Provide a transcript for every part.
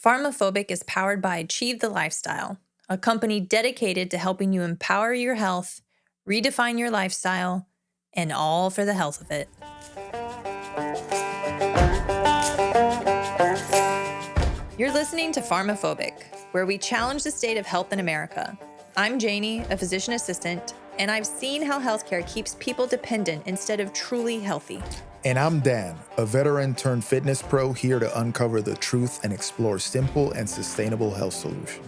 PharmaPhobic is powered by Achieve the Lifestyle, a company dedicated to helping you empower your health, redefine your lifestyle, and all for the health of it. You're listening to PharmaPhobic, where we challenge the state of health in America. I'm Janie, a physician assistant, and I've seen how healthcare keeps people dependent instead of truly healthy. And I'm Dan, a veteran turned fitness pro here to uncover the truth and explore simple and sustainable health solutions.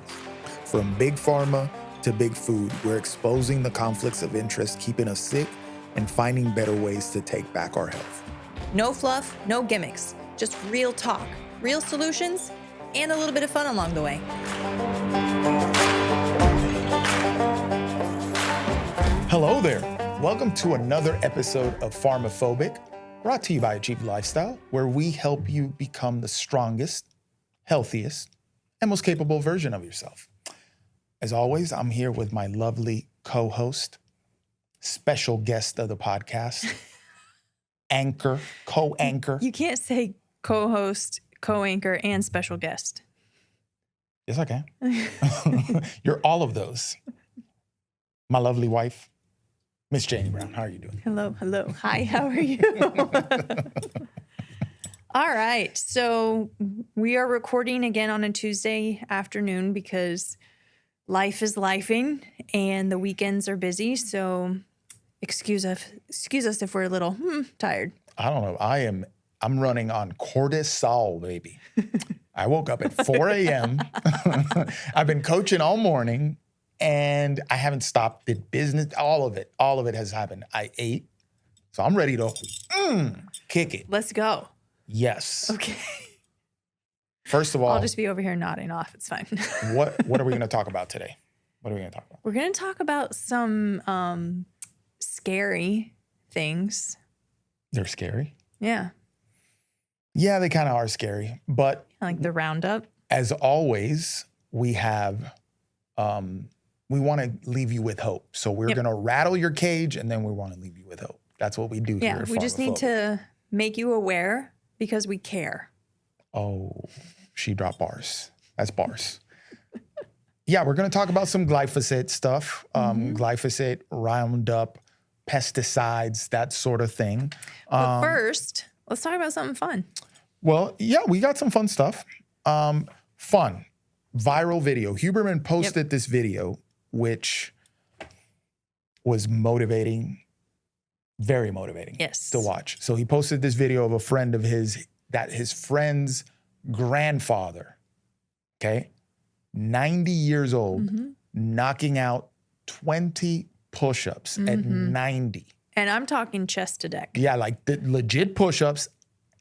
From big pharma to big food, we're exposing the conflicts of interest keeping us sick and finding better ways to take back our health. No fluff, no gimmicks, just real talk, real solutions, and a little bit of fun along the way. Hello there. Welcome to another episode of PharmaPhobic, brought to you by Achieve Lifestyle, where we help you become the strongest, healthiest, and most capable version of yourself. As always, I'm here with my lovely co-host, special guest of the podcast, anchor, co-anchor. You can't say co-host, co-anchor, and special guest. Yes, I can. You're all of those. My lovely wife, Miss Janie Brown. How are you doing? Hello. Hi, how are you? All right. So we are recording again on a Tuesday afternoon because life is lifing and the weekends are busy. So excuse us if we're a little tired. I don't know. I'm running on cortisol, baby. I woke up at 4 a.m. I've been coaching all morning. And I haven't stopped. Did business, all of it has happened. I ate, so I'm ready to kick it. Let's go. Yes. Okay. First of all, I'll just be over here nodding off. It's fine. What are we going to talk about today? What are we going to talk about? We're going to talk about some scary things. They're scary? Yeah. Yeah, they kind of are scary. But like the Roundup. As always, we have... we want to leave you with hope. So we're going to rattle your cage and then we want to leave you with hope. That's what we do here at we just need to make you aware because we care. Oh, she dropped bars. That's bars. Yeah, we're going to talk about some glyphosate stuff. Glyphosate, Roundup, pesticides, that sort of thing. But first, let's talk about something fun. Well, yeah, we got some fun stuff. Fun. Viral video. Huberman posted this video, which was motivating, very motivating to watch. So he posted this video of a friend of his, that his friend's grandfather, 90 years old, knocking out 20 push-ups at 90. And I'm talking chest to deck. Yeah, like the legit push-ups.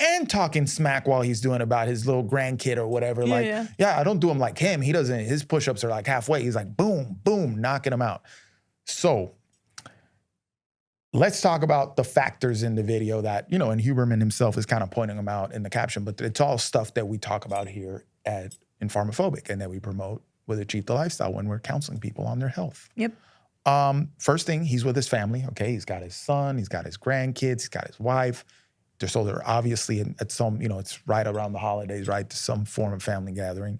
And talking smack while he's doing about his little grandkid or whatever. I don't do them like him. He doesn't, his push-ups are like halfway. He's like, boom, boom, knocking them out. So let's talk about the factors in the video that, and Huberman himself is kind of pointing them out in the caption, but it's all stuff that we talk about here in PharmaPhobic and that we promote with Achieve the Lifestyle when we're counseling people on their health. First thing, he's with his family, He's got his son, he's got his grandkids, he's got his wife. So they're obviously at some, it's right around the holidays, right? To some form of family gathering.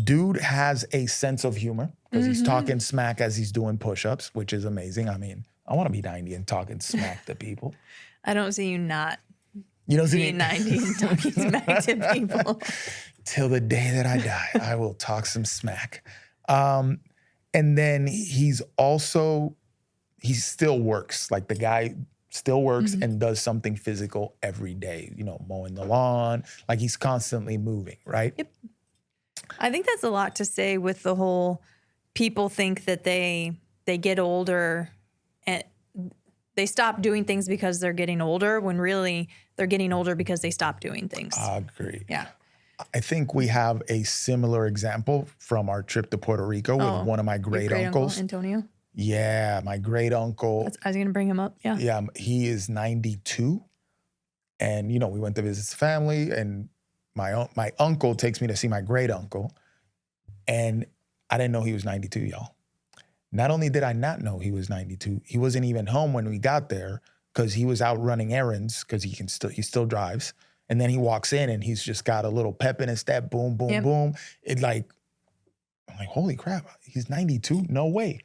Dude has a sense of humor because he's talking smack as he's doing push-ups, which is amazing. I mean, I want to be 90 and talking smack to people. I don't see you not being 90 and talking smack to people. Till the day that I die, I will talk some smack. And then he still works. Like the guy still works and does something physical every day, mowing the lawn, like he's constantly moving, right? Yep. I think that's a lot to say with the whole people think that they get older and they stop doing things because they're getting older when really they're getting older because they stop doing things. I agree. Yeah. I think we have a similar example from our trip to Puerto Rico with one of my great uncles. Antonio? Yeah, my great uncle. I was going to bring him up. Yeah. Yeah, he is 92. And, we went to visit his family and my uncle takes me to see my great uncle. And I didn't know he was 92, y'all. Not only did I not know he was 92, he wasn't even home when we got there because he was out running errands because he still drives. And then he walks in and he's just got a little pep in his step, boom, boom, Yep. boom. I'm like, holy crap, he's 92? No way.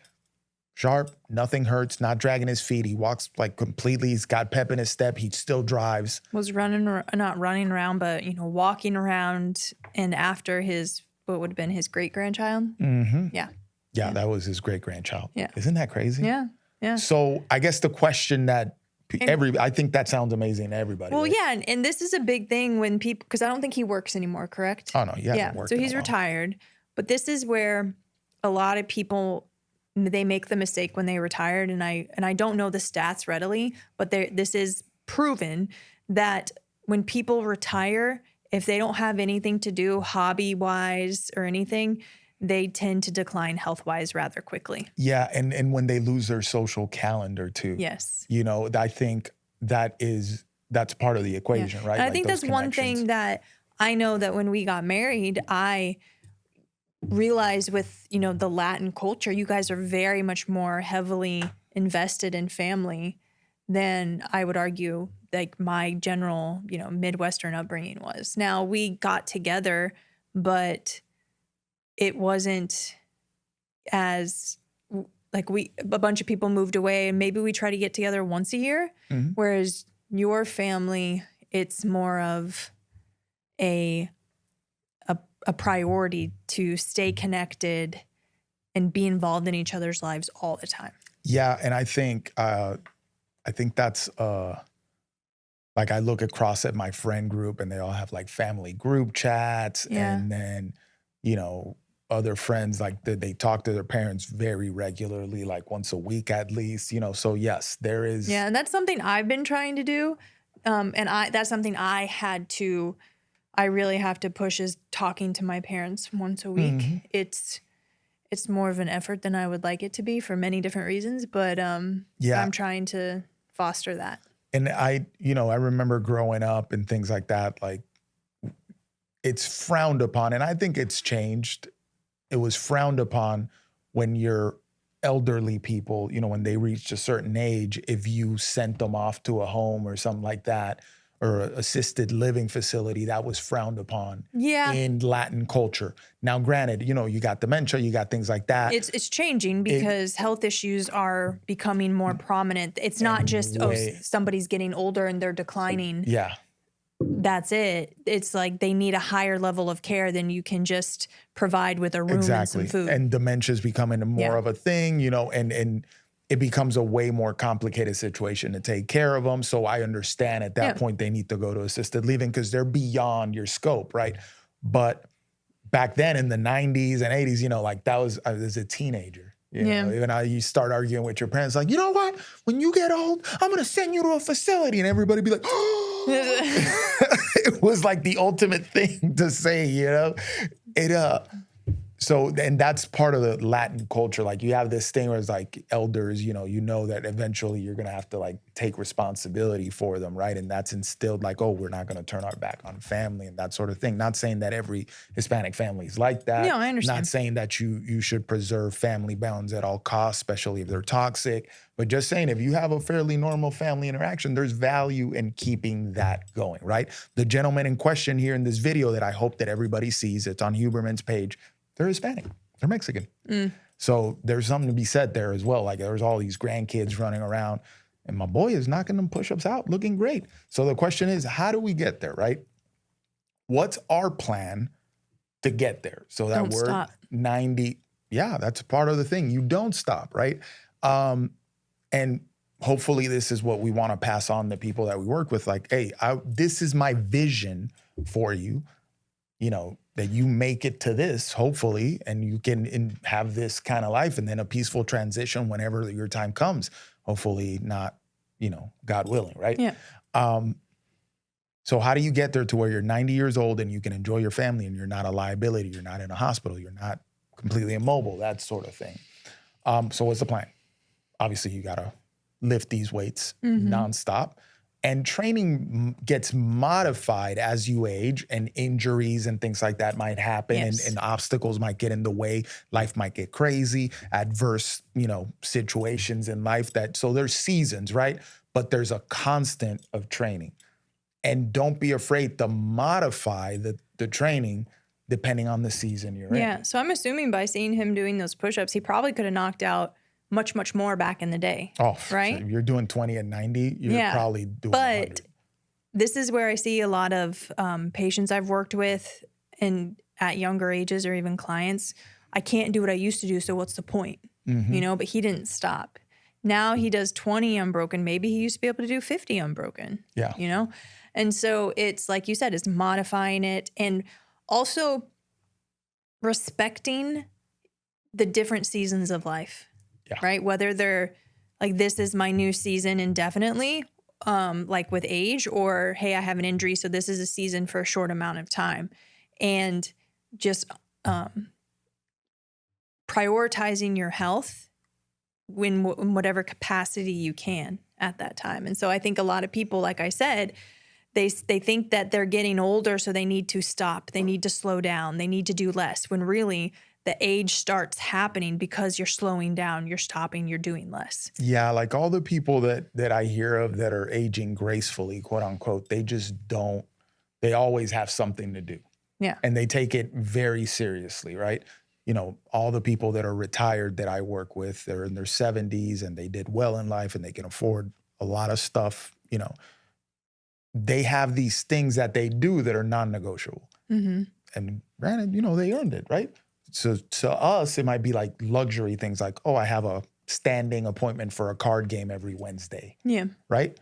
Sharp, nothing hurts, not dragging his feet. He walks like completely, he's got pep in his step. He still drives. Was not running around, but, walking around. And after what would have been his great-grandchild. Mm-hmm. Yeah. Yeah, that was his great-grandchild. Yeah. Isn't that crazy? Yeah. Yeah. So I guess the question that I think that sounds amazing to everybody. Well, right? yeah. And this is a big thing when people, because I don't think he works anymore, correct? Oh, no, he hasn't worked So in a he's while. retired. But this is where a lot of people, they make the mistake when they retired. And I don't know the stats readily, but this is proven that when people retire, if they don't have anything to do hobby-wise or anything, they tend to decline health-wise rather quickly. Yeah, and when they lose their social calendar too. Yes. I think that's part of the equation, right? And I Like think those that's one connections. thing that I know that when we got married, I realized with, the Latin culture, you guys are very much more heavily invested in family than I would argue like my general, Midwestern upbringing was. Now we got together, but it wasn't as like a bunch of people moved away and maybe we try to get together once a year. Mhm. Whereas your family, it's more of a priority to stay connected and be involved in each other's lives all the time. Yeah, and I think that's like I look across at my friend group and they all have like family group chats, Yeah. and then other friends like they talk to their parents very regularly, like once a week at least. So yes, there is. Yeah, and that's something I've been trying to do, and that's something I really have to push is talking to my parents once a week. Mhm. It's more of an effort than I would like it to be for many different reasons, but Yeah. I'm trying to foster that. And I remember growing up and things like that, like it's frowned upon, and I think it's changed. It was frowned upon when you're elderly people, when they reached a certain age, if you sent them off to a home or something like that, or an assisted living facility, that was frowned upon in Latin culture. Now, granted, you got dementia, you got things like that. It's changing because health issues are becoming more prominent. It's not just, somebody's getting older and they're declining. Yeah. That's it. It's like they need a higher level of care than you can just provide with a room and some food. And dementia is becoming more of a thing, and it becomes a way more complicated situation to take care of them. So I understand at that point they need to go to assisted living because they're beyond your scope, right? But back then in the 90s and 80s, like that was, I was a teenager. You start arguing with your parents, like, you know what? When you get old, I'm going to send you to a facility. And everybody be like, oh. It was like the ultimate thing to say, So, and that's part of the Latin culture. Like you have this thing where it's like elders, you know that eventually you're going to have to like take responsibility for them, right? And that's instilled like, oh, we're not going to turn our back on family and that sort of thing. Not saying that every Hispanic family is like that. No, I understand. Not saying that you should preserve family bonds at all costs, especially if they're toxic. But just saying if you have a fairly normal family interaction, there's value in keeping that going, right? The gentleman in question here in this video that I hope that everybody sees, it's on Huberman's page, they're Hispanic, they're Mexican. So there's something to be said there as well. Like there's all these grandkids running around and my boy is knocking them push-ups out, looking great. So the question is, how do we get there, right? What's our plan to get there? So that Don't we're stop. 90, yeah, that's part of the thing. You don't stop, right? And hopefully this is what we want to pass on to people that we work with. Like, hey, this is my vision for you, that you make it to this, hopefully, and you can have this kind of life and then a peaceful transition whenever your time comes. Hopefully not, God willing, right? Yeah. So how do you get there to where you're 90 years old and you can enjoy your family and you're not a liability, you're not in a hospital, you're not completely immobile, that sort of thing. So what's the plan? Obviously, you got to lift these weights nonstop. And training gets modified as you age, and injuries and things like that might happen, and obstacles might get in the way. Life might get crazy, adverse, situations in life so there's seasons, right? But there's a constant of training. And don't be afraid to modify the training depending on the season you're in. Yeah. So I'm assuming by seeing him doing those push-ups, he probably could have knocked out much, much more back in the day. Oh, right? So if you're doing 20 and 90, you're probably doing 100. This is where I see a lot of patients I've worked with and at younger ages or even clients. I can't do what I used to do, so what's the point? You know, but he didn't stop. Now he does 20 unbroken. Maybe he used to be able to do 50 unbroken. Yeah. You know? And so it's like you said, it's modifying it and also respecting the different seasons of life. Yeah. Right? Whether they're like, this is my new season indefinitely, like with age, or hey, I have an injury, so this is a season for a short amount of time. And just prioritizing your health in whatever capacity you can at that time. And so I think a lot of people, like I said, they think that they're getting older, so they need to stop. They need to slow down. They need to do less, when really the age starts happening because you're slowing down, you're stopping, you're doing less. Yeah, like all the people that I hear of that are aging gracefully, quote unquote, they just don't, they always have something to do. Yeah. And they take it very seriously, right? You know, all the people that are retired that I work with, they're in their 70s and they did well in life and they can afford a lot of stuff, you know. They have these things that they do that are non-negotiable. And granted, you know, they earned it, right? So to us, it might be like luxury things like, oh, I have a standing appointment for a card game every Wednesday. Yeah. Right?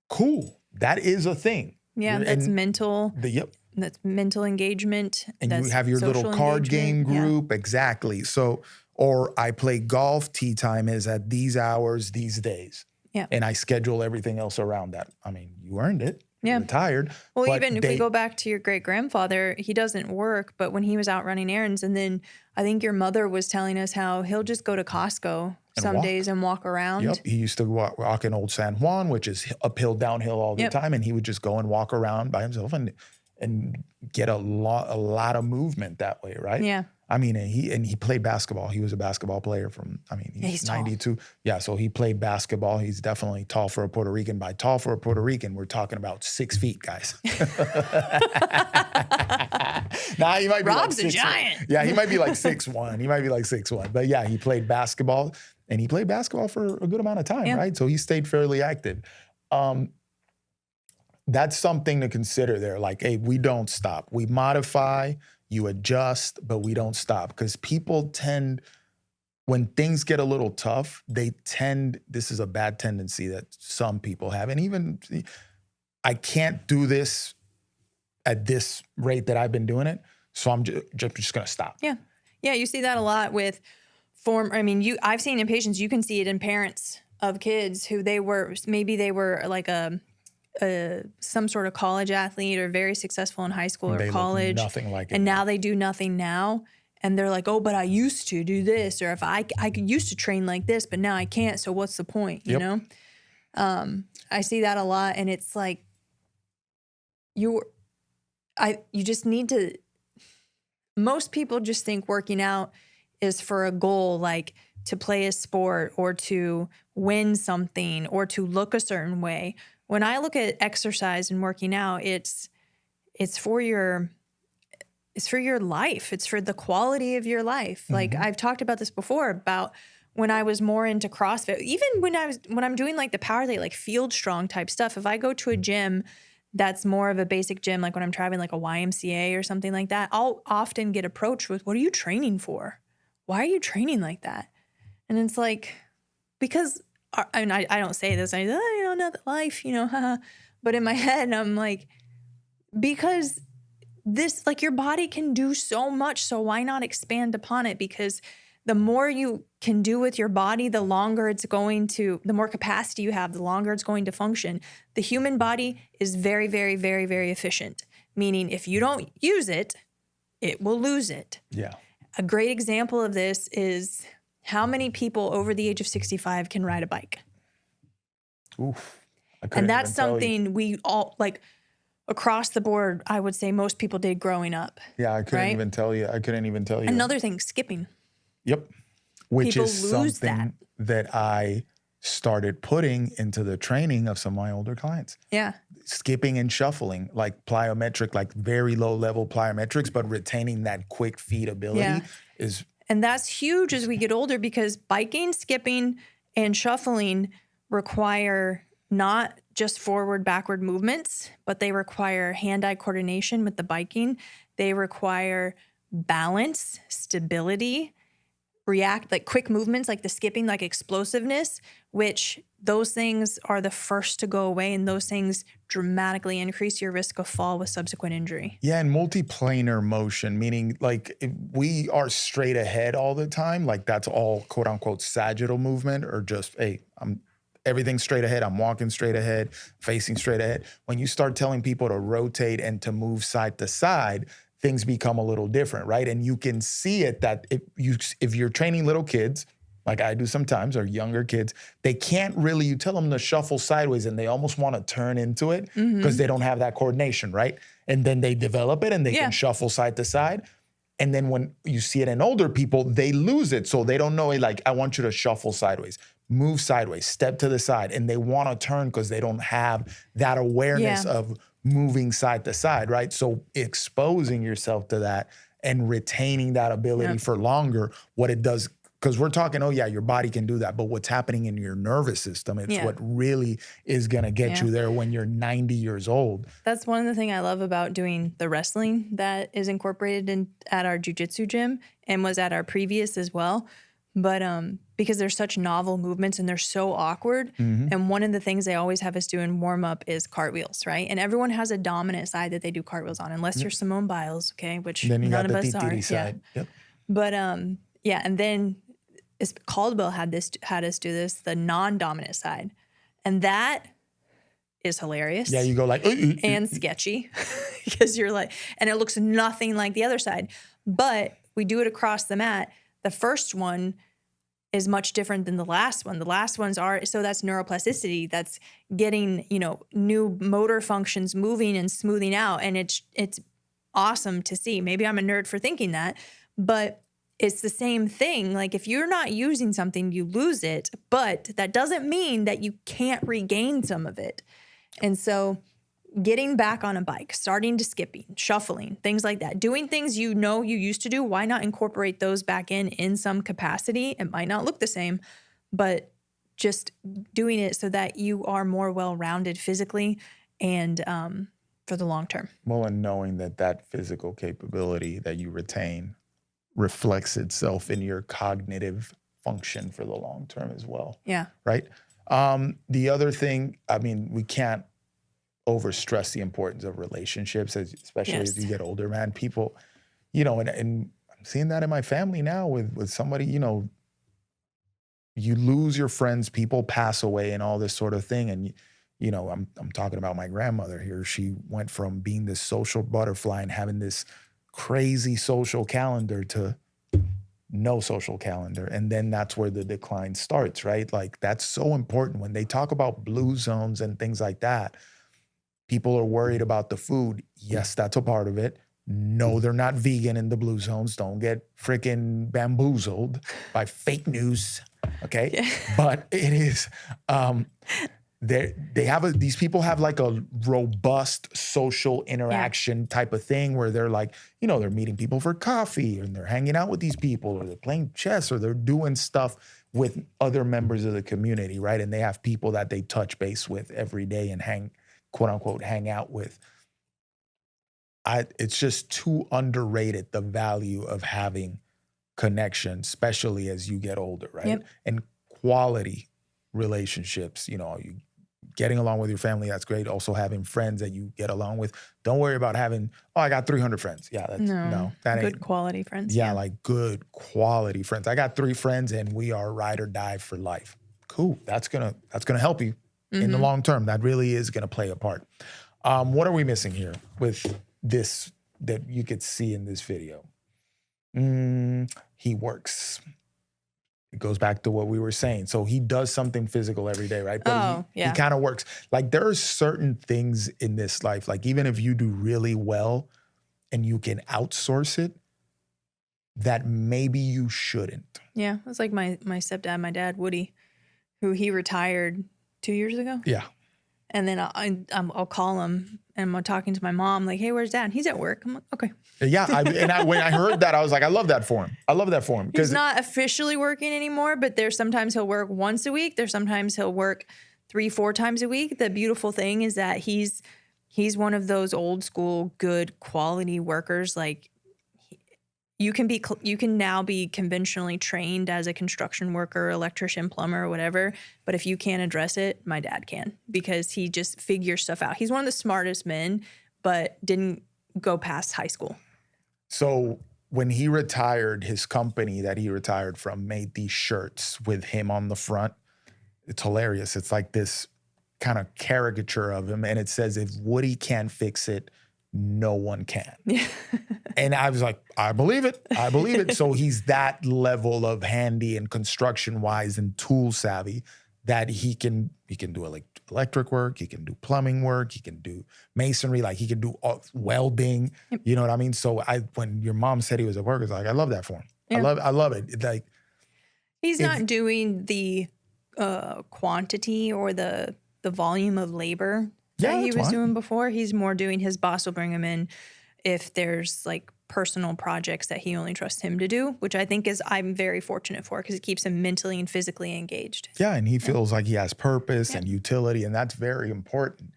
Cool. That is a thing. Yeah, that's mental. Yep. That's mental engagement. And that's you have your little card game group. Yeah. Exactly. So, or I play golf, tea time is at these hours, these days. Yeah. And I schedule everything else around that. I mean, you earned it. Yeah. You're retired. Well, even if we go back to your great-grandfather, he doesn't work, but when he was out running errands, and then I think your mother was telling us how he'll just go to Costco some days and walk around. Yep. He used to walk in Old San Juan, which is uphill, downhill all the time. And he would just go and walk around by himself and get a lot of movement that way, right? Yeah. I mean, and he played basketball. He was a basketball player he's 92. Tall. Yeah, so he played basketball. He's definitely tall for a Puerto Rican. By tall for a Puerto Rican, we're talking about 6 feet, guys. Nah, he might be Rob's like a giant. Yeah, he might be like 6'1". He might be like 6'1". But yeah, he played basketball, and he played basketball for a good amount of time, right? So he stayed fairly active. That's something to consider there. Like, hey, we don't stop. We modify. You adjust, but we don't stop. Because people tend, when things get a little tough, this is a bad tendency that some people have. And even, I can't do this at this rate that I've been doing it, so I'm just going to stop. Yeah. Yeah, you see that a lot with I've seen in patients, you can see it in parents of kids who they were like some sort of college athlete or very successful in high school or college. Nothing like it. And now they do nothing now. And they're like, oh, but I used to do this. Or if I used to train like this, but now I can't. So what's the point? You know? I see that a lot. And it's like, you just need to, most people just think working out is for a goal, like to play a sport or to win something or to look a certain way. When I look at exercise and working out, it's for your life. It's for the quality of your life. Like I've talked about this before about when I was more into CrossFit, even when I'm doing like the power day, like field strong type stuff. If I go to a gym that's more of a basic gym, like when I'm traveling like a YMCA or something like that, I'll often get approached with, what are you training for? Why are you training like that? And it's like, because I don't say this. I say, not life, but in my head, I'm like, because this, like your body can do so much. So why not expand upon it? Because the more you can do with your body, the more capacity you have, the longer it's going to function. The human body is very, very, very, very efficient. Meaning if you don't use it, it will lose it. Yeah. A great example of this is how many people over the age of 65 can ride a bike? Oof. And that's something we all, like across the board, I would say most people did growing up. Yeah, I couldn't even tell you. Another thing, skipping. Yep. Which people is lose something that I started putting into the training of some of my older clients. Yeah. Skipping and shuffling, like plyometric, like very low level plyometrics, but retaining that quick feet ability is. And that's huge as we get older, because biking, skipping, and shuffling require not just forward, backward movements, but they require hand-eye coordination with the biking. They require balance, stability, like quick movements, like the skipping, like explosiveness, which those things are the first to go away, and those things dramatically increase your risk of fall with subsequent injury. Yeah, and multiplanar motion, meaning like if we are straight ahead all the time, like that's all quote unquote sagittal movement, or just, hey, I'm everything straight ahead, I'm walking straight ahead, facing straight ahead. When you start telling people to rotate and to move side to side, things become a little different, right? And you can see it that if you're training little kids, like I do sometimes, or younger kids, they can't really, you tell them to shuffle sideways and they almost want to turn into it because they don't have that coordination, right? And then they develop it and they can shuffle side to side. And then when you see it in older people, they lose it. So they don't know it, like, I want you to shuffle sideways, move sideways, step to the side. And they want to turn because they don't have that awareness of moving side to side, right? So exposing yourself to that and retaining that ability for longer, what it does, because we're talking, oh yeah, your body can do that, but what's happening in your nervous system, it's what really is gonna get you there when you're 90 years old. That's one of the things I love about doing the wrestling that is incorporated at our jiu-jitsu gym and was at our previous as well. But because they're such novel movements and they're so awkward. And one of the things they always have us do in warm up is cartwheels, right? And everyone has a dominant side that they do cartwheels on, unless you're Simone Biles, okay, which then you none got of the us are. side. But and then Caldwell had us do this, the non-dominant side, and that is hilarious. Yeah, you go like and sketchy because you're like, and it looks nothing like the other side. But we do it across the mat. The first one is much different than the last one. The last ones are, so that's neuroplasticity. That's getting, new motor functions moving and smoothing out. And it's awesome to see. Maybe I'm a nerd for thinking that, but it's the same thing. Like if you're not using something, you lose it, but that doesn't mean that you can't regain some of it. And so getting back on a bike, starting to skipping, shuffling, things like that, doing things you used to do, why not incorporate those back in some capacity? It might not look the same, but just doing it so that you are more well-rounded physically and for the long term. Well, and knowing that physical capability that you retain reflects itself in your cognitive function for the long term as well. Yeah. Right? The other thing, I mean, we can't overstress the importance of relationships, especially as you get older, man. People, and I'm seeing that in my family now with somebody, you lose your friends, people pass away and all this sort of thing. And, I'm talking about my grandmother here. She went from being this social butterfly and having this crazy social calendar to no social calendar. And then that's where the decline starts, right? Like that's so important when they talk about blue zones and things like that. People are worried about the food. Yes, that's a part of it. No, they're not vegan in the blue zones. Don't get freaking bamboozled by fake news, okay? Yeah. But it is, these people have like a robust social interaction type of thing where they're like, they're meeting people for coffee and they're hanging out with these people or they're playing chess or they're doing stuff with other members of the community, right? And they have people that they touch base with every day and quote unquote, hang out with. It's just too underrated, the value of having connection, especially as you get older, right? Yep. And quality relationships, you getting along with your family, that's great. Also having friends that you get along with. Don't worry about having, I got 300 friends. Yeah, that ain't good quality friends. Yeah, like good quality friends. I got 3 friends and we are ride or die for life. Cool. That's gonna help you in the long term. That really is gonna play a part. What are we missing here with this that you could see in this video? He works. It goes back to what we were saying. So he does something physical every day, right? But he kind of works. Like there are certain things in this life, like even if you do really well and you can outsource it, that maybe you shouldn't. Yeah, it's like my stepdad, my dad, Woody. who he retired 2 years ago. Yeah. And then I'll call him and I'm talking to my mom, like, hey, where's dad? He's at work. I'm like, okay. Yeah. When I heard that, I was like, I love that for him. I love that for him. He's not officially working anymore, but there's sometimes he'll work once a week. There's sometimes he'll work 3-4 times a week. The beautiful thing is that he's one of those old school, good quality workers. Like you can now be conventionally trained as a construction worker, electrician, plumber, or whatever. But if you can't address it, my dad can, because he just figures stuff out. He's one of the smartest men, but didn't go past high school. So when he retired, his company that he retired from made these shirts with him on the front. It's hilarious. It's like this kind of caricature of him. And it says, if Woody can't fix it, no one can. Yeah. And I was like, I believe it. I believe it. So he's that level of handy and construction wise and tool savvy that he can do electric work. He can do plumbing work. He can do masonry. Like he can do welding. Yep. You know what I mean? So when your mom said he was at work, it's like, I love that for him. Yeah. I love it. It's like he's not doing the quantity or the volume of labor that he was doing before. He's more doing, his boss will bring him in if there's like personal projects that he only trusts him to do, which I think I'm very fortunate for, because it keeps him mentally and physically engaged. Yeah, and he feels like he has purpose and utility, and that's very important.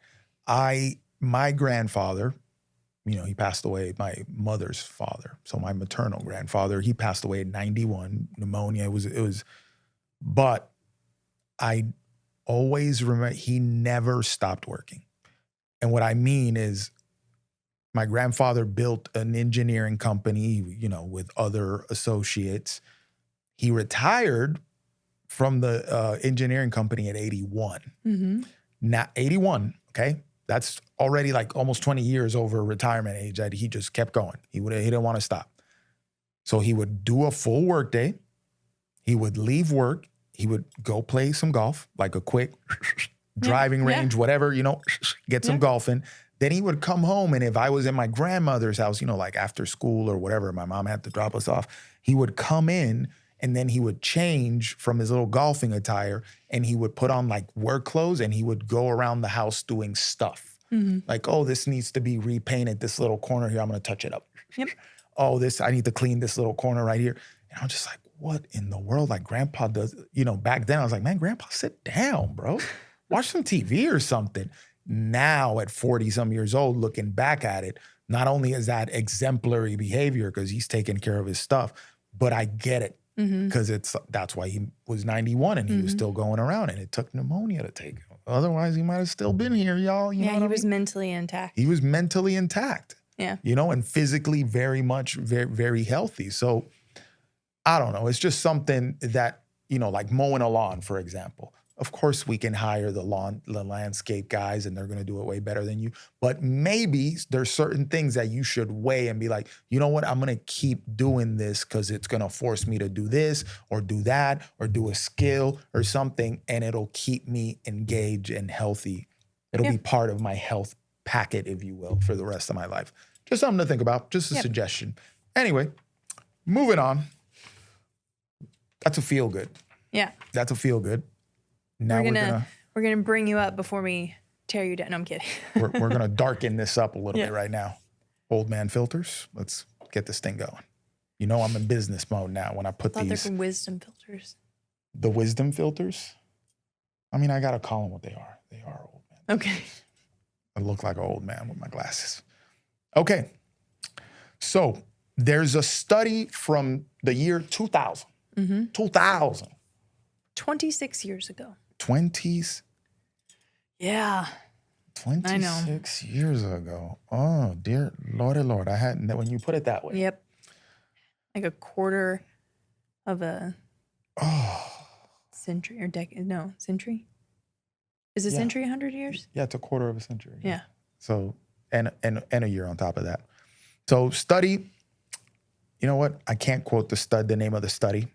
My grandfather, he passed away, my mother's father, so my maternal grandfather, he passed away at 91, pneumonia. It was, but I always remember he never stopped working. And what I mean is my grandfather built an engineering company, with other associates. He retired from the engineering company at 81. Mm-hmm. Now, 81, okay? That's already like almost 20 years over retirement age that he just kept going. He didn't want to stop. So he would do a full work day. He would leave work. He would go play some golf, like a quick driving range, whatever, get some golf in. Then he would come home, and if I was in my grandmother's house, like after school or whatever, my mom had to drop us off, he would come in and then he would change from his little golfing attire and he would put on like work clothes and he would go around the house doing stuff. Mm-hmm. Like, oh, this needs to be repainted, this little corner here, I'm going to touch it up. Yep. Oh, I need to clean this little corner right here. And I'm just like, what in the world? Like grandpa does, back then I was like, man, grandpa, sit down, bro. Watch some TV or something. Now at 40-some years old, looking back at it, not only is that exemplary behavior because he's taking care of his stuff, but I get it because that's why he was 91 and he was still going around, and it took pneumonia to take him. Otherwise, he might have still been here, y'all. You know what I mean? He was mentally intact. He was mentally intact. Yeah. And physically very much, very, very healthy. So I don't know. It's just something that, like mowing a lawn, for example. Of course, we can hire the landscape guys and they're going to do it way better than you. But maybe there's certain things that you should weigh and be like, you know what? I'm going to keep doing this because it's going to force me to do this or do that or do a skill or something. And it'll keep me engaged and healthy. It'll be part of my health packet, if you will, for the rest of my life. Just something to think about. Just a suggestion. Anyway, moving on. That's a feel good. Yeah. That's a feel good. Now we're gonna bring you up before we tear you down. No, I'm kidding. we're gonna darken this up a little bit right now. Old man filters. Let's get this thing going. I'm in business mode now when I put these. They're wisdom filters. The wisdom filters? I mean, I gotta call them what they are. They are old man. Okay. I look like an old man with my glasses. Okay. So there's a study from the year 2000. 2000. 26 years ago. 20s? Yeah. 26 years ago. Oh, dear Lordy Lord. I hadn't, when you put it that way. Yep. Like a quarter of a century or decade. No, century? Is a century 100 years? Yeah, it's a quarter of a century. Yeah. So, and a year on top of that. So study, you know what? I can't quote the name of the study.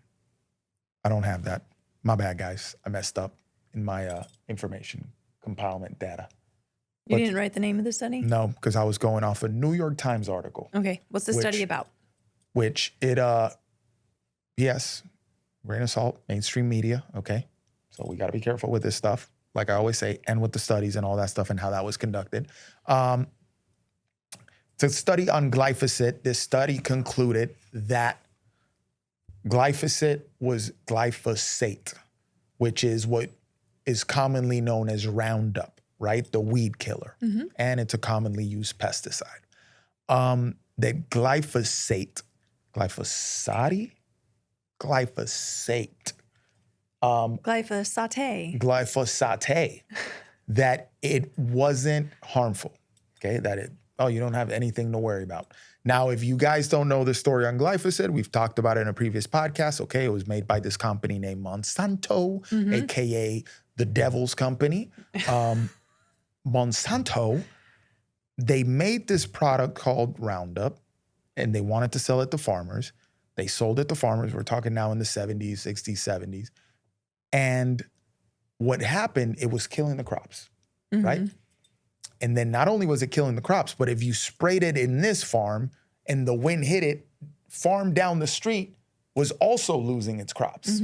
I don't have that. My bad, guys. I messed up in my information compilement data. You didn't write the name of the study? No, because I was going off a New York Times article. Okay. What's the study about? Which it, yes, grain of salt, mainstream media, okay? So we got to be careful with this stuff, like I always say, and with the studies and all that stuff and how that was conducted. To study on glyphosate, this study concluded that glyphosate was glyphosate, which is what is commonly known as Roundup, right? The weed killer. And it's a commonly used pesticide. That glyphosate, glyphosate, that it wasn't harmful, okay? You don't have anything to worry about. Now, if you guys don't know the story on glyphosate, we've talked about it in a previous podcast, okay? It was made by this company named Monsanto, AKA the devil's company. Monsanto, they made this product called Roundup, and they wanted to sell it to farmers. They sold it to farmers. We're talking now in the 70s, 60s, 70s. And what happened, it was killing the crops, right? And then not only was it killing the crops, but if you sprayed it in this farm and the wind hit it, farm down the street was also losing its crops.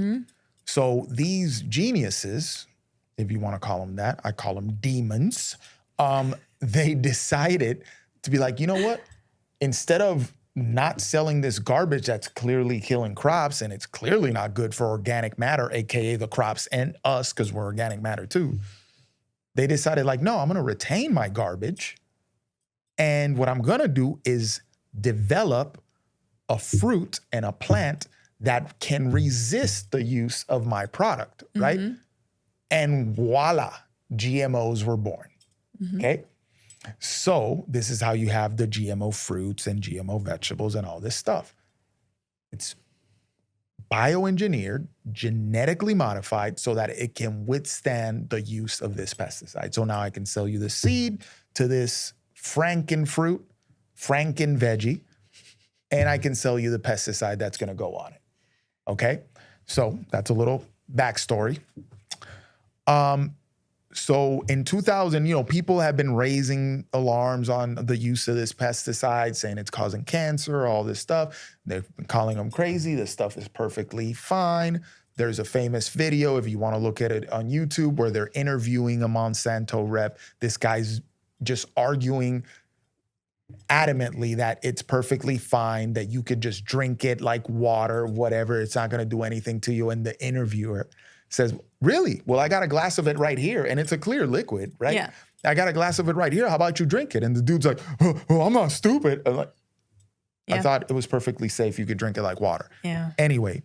So these geniuses, if you want to call them that, I call them demons, they decided to be like, you know what? Instead of not selling this garbage that's clearly killing crops and it's clearly not good for organic matter, AKA the crops and us, because we're organic matter too, they decided like, no, I'm going to retain my garbage. And what I'm going to do is develop a fruit and a plant that can resist the use of my product, right? And voila, GMOs were born, okay? So this is how you have the GMO fruits and GMO vegetables and all this stuff. It's bioengineered, genetically modified so that it can withstand the use of this pesticide. So now I can sell you the seed to this Franken fruit, Franken veggie, and I can sell you the pesticide that's going to go on it. Okay? So that's a little backstory. So in 2000, people have been raising alarms on the use of this pesticide, saying it's causing cancer, all this stuff. They've been calling them crazy. This stuff is perfectly fine. There's a famous video, if you want to look at it on YouTube, where they're interviewing a Monsanto rep. This guy's just arguing adamantly that it's perfectly fine, that you could just drink it like water, whatever. It's not going to do anything to you. And the interviewer says, really? Well, I got a glass of it right here, and it's a clear liquid, right? Yeah. I got a glass of it right here. How about you drink it? And the dude's like, oh, I'm not stupid. I'm like, I thought it was perfectly safe. You could drink it like water. Yeah. Anyway,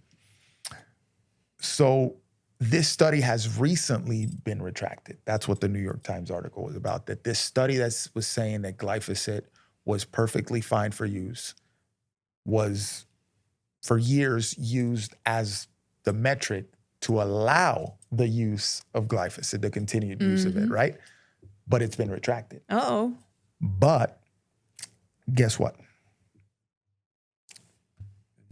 so this study has recently been retracted. That's what the New York Times article was about, that this study that was saying that glyphosate was perfectly fine for use was for years used as the metric to allow the use of glyphosate, the continued use of it, right? But it's been retracted. Uh-oh. But guess what?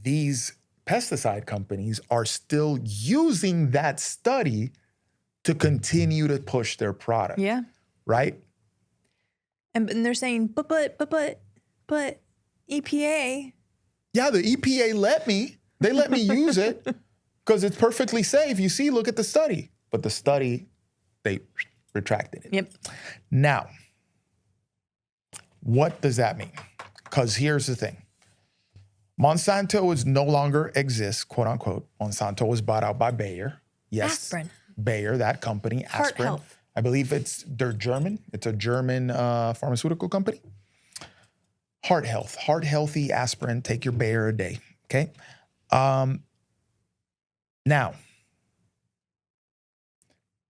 These pesticide companies are still using that study to continue to push their product. Yeah. Right? And they're saying, but EPA. Yeah, the EPA let me. They let me use it because it's perfectly safe. You see, look at the study. But the study, they retracted it. Yep. Now, what does that mean? Because here's the thing. Monsanto is no longer exists, quote unquote. Monsanto was bought out by Bayer. Yes. Aspirin. Bayer, that company, Heart Aspirin. Health. I believe they're German. It's a German pharmaceutical company. Heart Health, heart healthy aspirin. Take your Bayer a day. Okay. Now,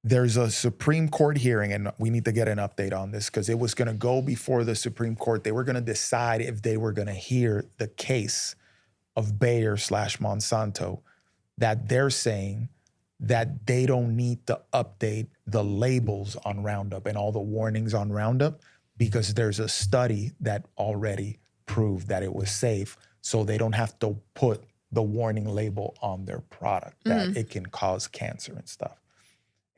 there's a Supreme Court hearing, and we need to get an update on this because it was going to go before the Supreme Court. They were going to decide if they were going to hear the case of Bayer / Monsanto, that they're saying that they don't need to update the labels on Roundup and all the warnings on Roundup because there's a study that already proved that it was safe. So they don't have to put the warning label on their product that it can cause cancer and stuff.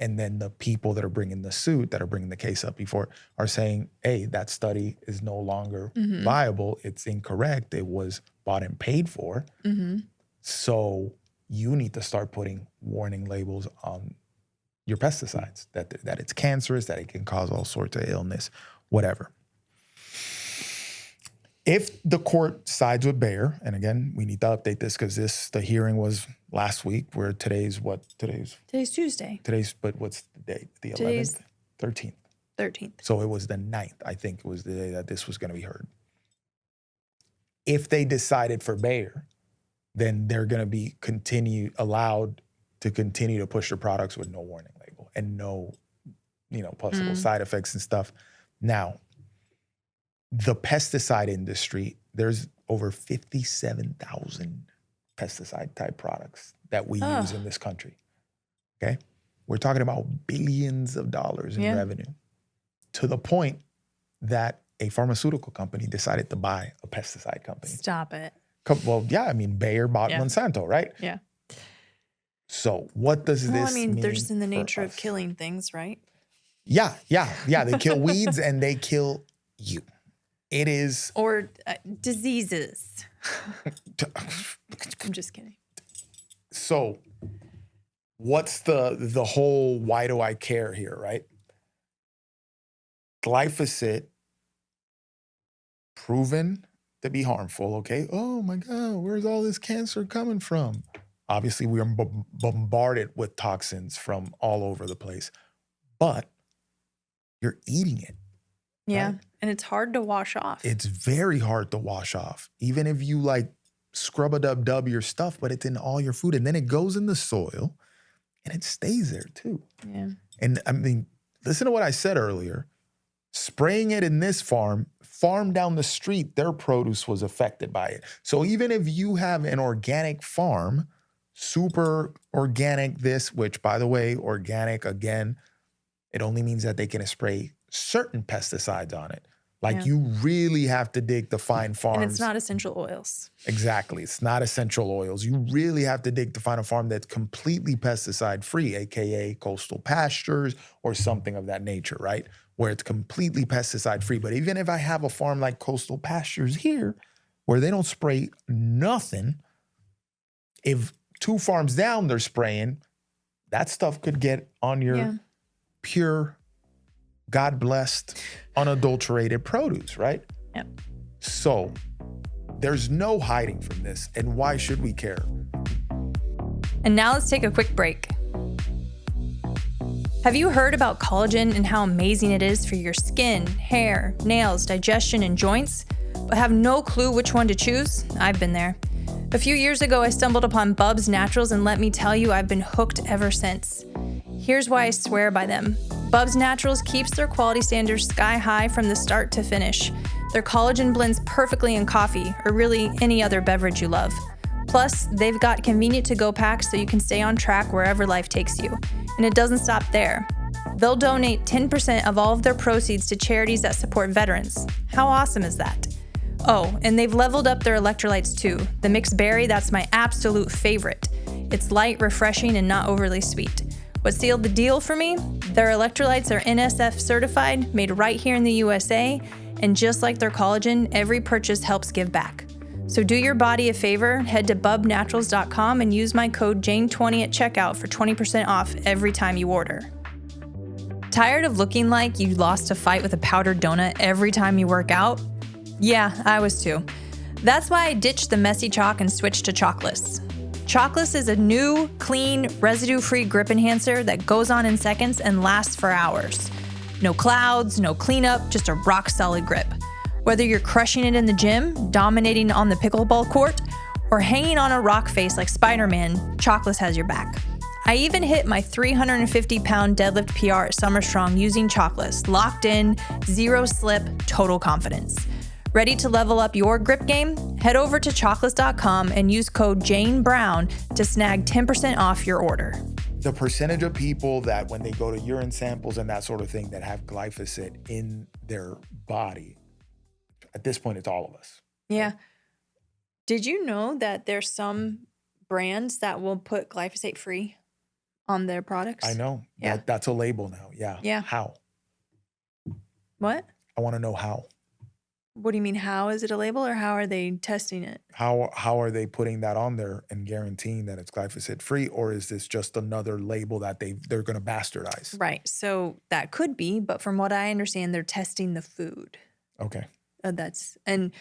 And then the people that are bringing the suit, that are bringing the case up before, are saying, hey, that study is no longer viable. It's incorrect. It was bought and paid for. So you need to start putting warning labels on your pesticides, that it's cancerous, that it can cause all sorts of illness, whatever. If the court sides with Bayer, and again, we need to update this because the hearing was last week, where today's Tuesday. But what's the date? The 11th? Today's 13th. 13th. So it was the 9th, I think, was the day that this was going to be heard. If they decided for Bayer, then they're going to be allowed to continue to push their products with no warning label and no, possible side effects and stuff. Now, the pesticide industry, there's over 57,000 pesticide type products that we use in this country. Okay? We're talking about billions of dollars in revenue, to the point that a pharmaceutical company decided to buy a pesticide company. Stop it. Well, yeah, I mean, Bayer bought Monsanto, right? Yeah. So what does this mean? They're just in the nature us? of killing things, right? Yeah. They kill weeds and they kill you. It is. Or diseases. I'm just kidding. So what's the whole why do I care here, right? Glyphosate, proven to be harmful, okay? Oh my God, where's all this cancer coming from? Obviously, we are bombarded with toxins from all over the place, but you're eating it. Yeah, right? and it's hard to wash off. It's very hard to wash off, even if you scrub-a-dub your stuff, but it's in all your food, and then it goes in the soil, and it stays there too. Yeah. And I mean, listen to what I said earlier. Spraying it in this farm down the street, their produce was affected by it. So even if you have an organic farm, super organic this, which by the way, organic again, it only means that they can spray certain pesticides on it. You really have to dig to find farms. And it's not essential oils. Exactly. It's not essential oils. You really have to dig to find a farm that's completely pesticide free, AKA coastal pastures or something of that nature, right? Where it's completely pesticide free. But even if I have a farm like coastal pastures here, where they don't spray nothing, if 2 farms down they're spraying, that stuff could get on your pure, God-blessed, unadulterated produce, right? Yep. So there's no hiding from this. And why should we care? And now let's take a quick break. Have you heard about collagen and how amazing it is for your skin, hair, nails, digestion, and joints, but have no clue which one to choose? I've been there. A few years ago, I stumbled upon Bubs Naturals, and let me tell you, I've been hooked ever since. Here's why I swear by them. Bubs Naturals keeps their quality standards sky high from the start to finish. Their collagen blends perfectly in coffee, or really any other beverage you love. Plus, they've got convenient to-go packs so you can stay on track wherever life takes you. And it doesn't stop there. They'll donate 10% of all of their proceeds to charities that support veterans. How awesome is that? Oh, and they've leveled up their electrolytes too. The mixed berry, that's my absolute favorite. It's light, refreshing, and not overly sweet. What sealed the deal for me? Their electrolytes are NSF certified, made right here in the USA, and just like their collagen, every purchase helps give back. So do your body a favor, head to bubnaturals.com and use my code JANE20 at checkout for 20% off every time you order. Tired of looking like you lost a fight with a powdered donut every time you work out? Yeah, I was too. That's why I ditched the messy chalk and switched to Chalkless. Chalkless is a new, clean, residue-free grip enhancer that goes on in seconds and lasts for hours. No clouds, no cleanup, just a rock-solid grip. Whether you're crushing it in the gym, dominating on the pickleball court, or hanging on a rock face like Spider-Man, Chalkless has your back. I even hit my 350-pound deadlift PR at Summer Strong using Chalkless. Locked in, zero slip, total confidence. Ready to level up your grip game? Head over to chalkless.com and use code JANEBROWN to snag 10% off your order. The percentage of people that when they go to urine samples and that sort of thing that have glyphosate in their body, at this point, it's all of us. Yeah. Did you know that there's some brands that will put glyphosate free on their products? I know. Yeah. That's a label now. Yeah. Yeah. How? What? I want to know how. What do you mean? How is it a label, or how are they testing it? How are they putting that on there and guaranteeing that it's glyphosate free, or is this just another label that they're going to bastardize? Right. So that could be, but from what I understand, they're testing the food. Okay. And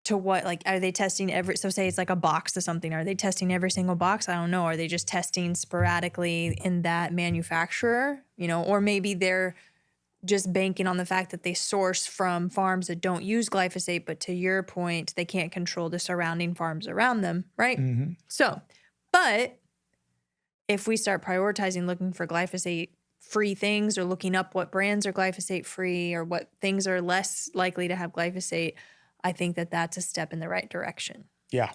to what, like, are they testing so say it's like a box of something. Are they testing every single box? I don't know. Are they just testing sporadically in that manufacturer, or maybe they're just banking on the fact that they source from farms that don't use glyphosate, but to your point, they can't control the surrounding farms around them, right? Mm-hmm. So, but if we start prioritizing looking for glyphosate-free things, or looking up what brands are glyphosate-free or what things are less likely to have glyphosate, I think that that's a step in the right direction. Yeah,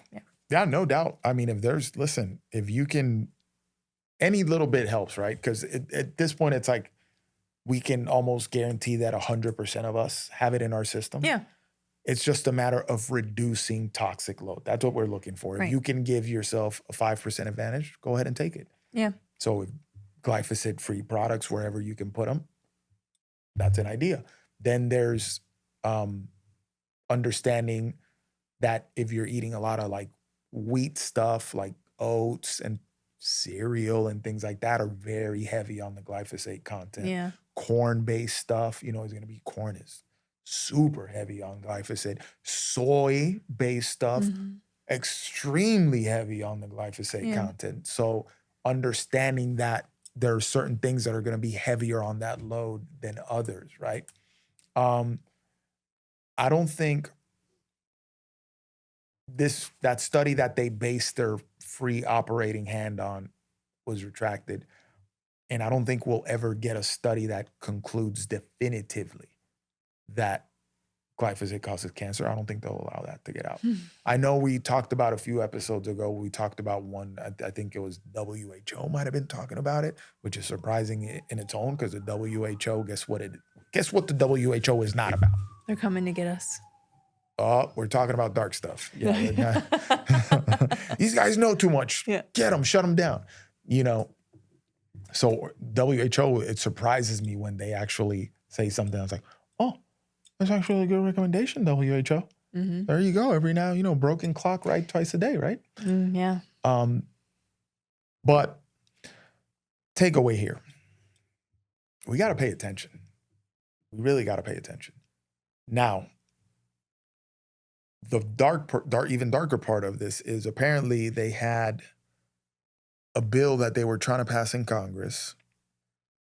no doubt. I mean, if you can, any little bit helps, right? Because at this point, it's like, we can almost guarantee that 100% of us have it in our system. Yeah. It's just a matter of reducing toxic load. That's what we're looking for. Right. If you can give yourself a 5% advantage, go ahead and take it. Yeah. So glyphosate-free products, wherever you can put them, that's an idea. Then there's understanding that if you're eating a lot of like wheat stuff, like oats and cereal and things like that, are very heavy on the glyphosate content. Yeah. Corn-based stuff, is going to be, corn is super heavy on glyphosate. Soy-based stuff, extremely heavy on the glyphosate content. So understanding that there are certain things that are going to be heavier on that load than others, right? I don't think that study that they based their free operating hand on was retracted. And I don't think we'll ever get a study that concludes definitively that glyphosate causes cancer. I don't think they'll allow that to get out. I know we talked about a few episodes ago, we talked about one, I think it was WHO might have been talking about it, which is surprising in its own, because the WHO, guess what the WHO is not about? They're coming to get us. Oh, we're talking about dark stuff. Yeah. These guys know too much. Yeah. Get them, shut them down. So WHO, it surprises me when they actually say something. I was like, oh, that's actually a good recommendation, WHO. There you go. Every now, broken clock, right? Twice a day, right? Yeah. But takeaway here, we got to pay attention. We really got to pay attention. Now, the even darker part of this is apparently they had a bill that they were trying to pass in Congress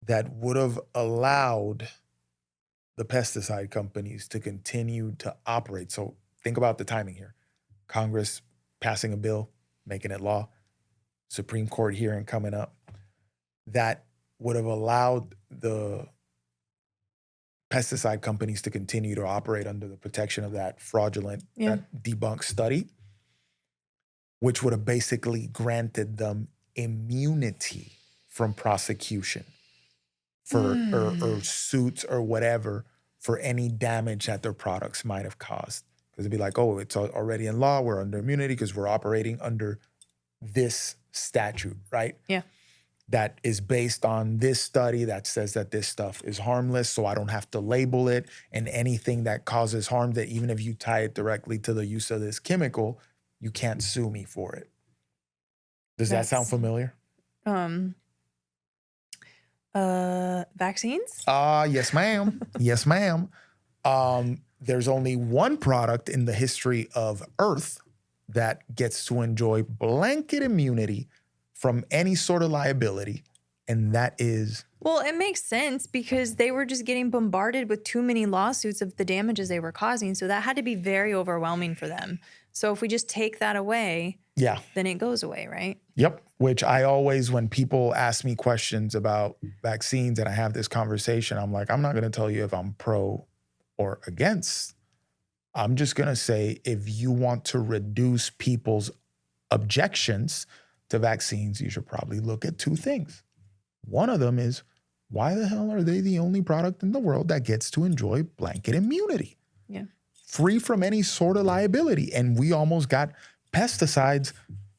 that would have allowed the pesticide companies to continue to operate. So think about the timing here. Congress passing a bill, making it law, Supreme Court hearing coming up, that would have allowed the pesticide companies to continue to operate under the protection of that fraudulent, that debunked study, which would have basically granted them immunity from prosecution for or suits or whatever for any damage that their products might have caused. Because it'd be like, oh, it's already in law, we're under immunity because we're operating under this statute, right? Yeah. That is based on this study that says that this stuff is harmless, so I don't have to label it, and anything that causes harm, that even if you tie it directly to the use of this chemical, you can't sue me for it. Does that sound familiar? Vaccines? Yes, ma'am. Yes, ma'am. There's only one product in the history of Earth that gets to enjoy blanket immunity from any sort of liability, and that is... Well, it makes sense because they were just getting bombarded with too many lawsuits of the damages they were causing, so that had to be very overwhelming for them. So if we just take that away, then it goes away, right? Yep, which I always, when people ask me questions about vaccines and I have this conversation, I'm like, I'm not going to tell you if I'm pro or against. I'm just going to say, if you want to reduce people's objections to vaccines, you should probably look at two things. One of them is, why the hell are they the only product in the world that gets to enjoy blanket immunity? Yeah. Free from any sort of liability. And we almost got pesticides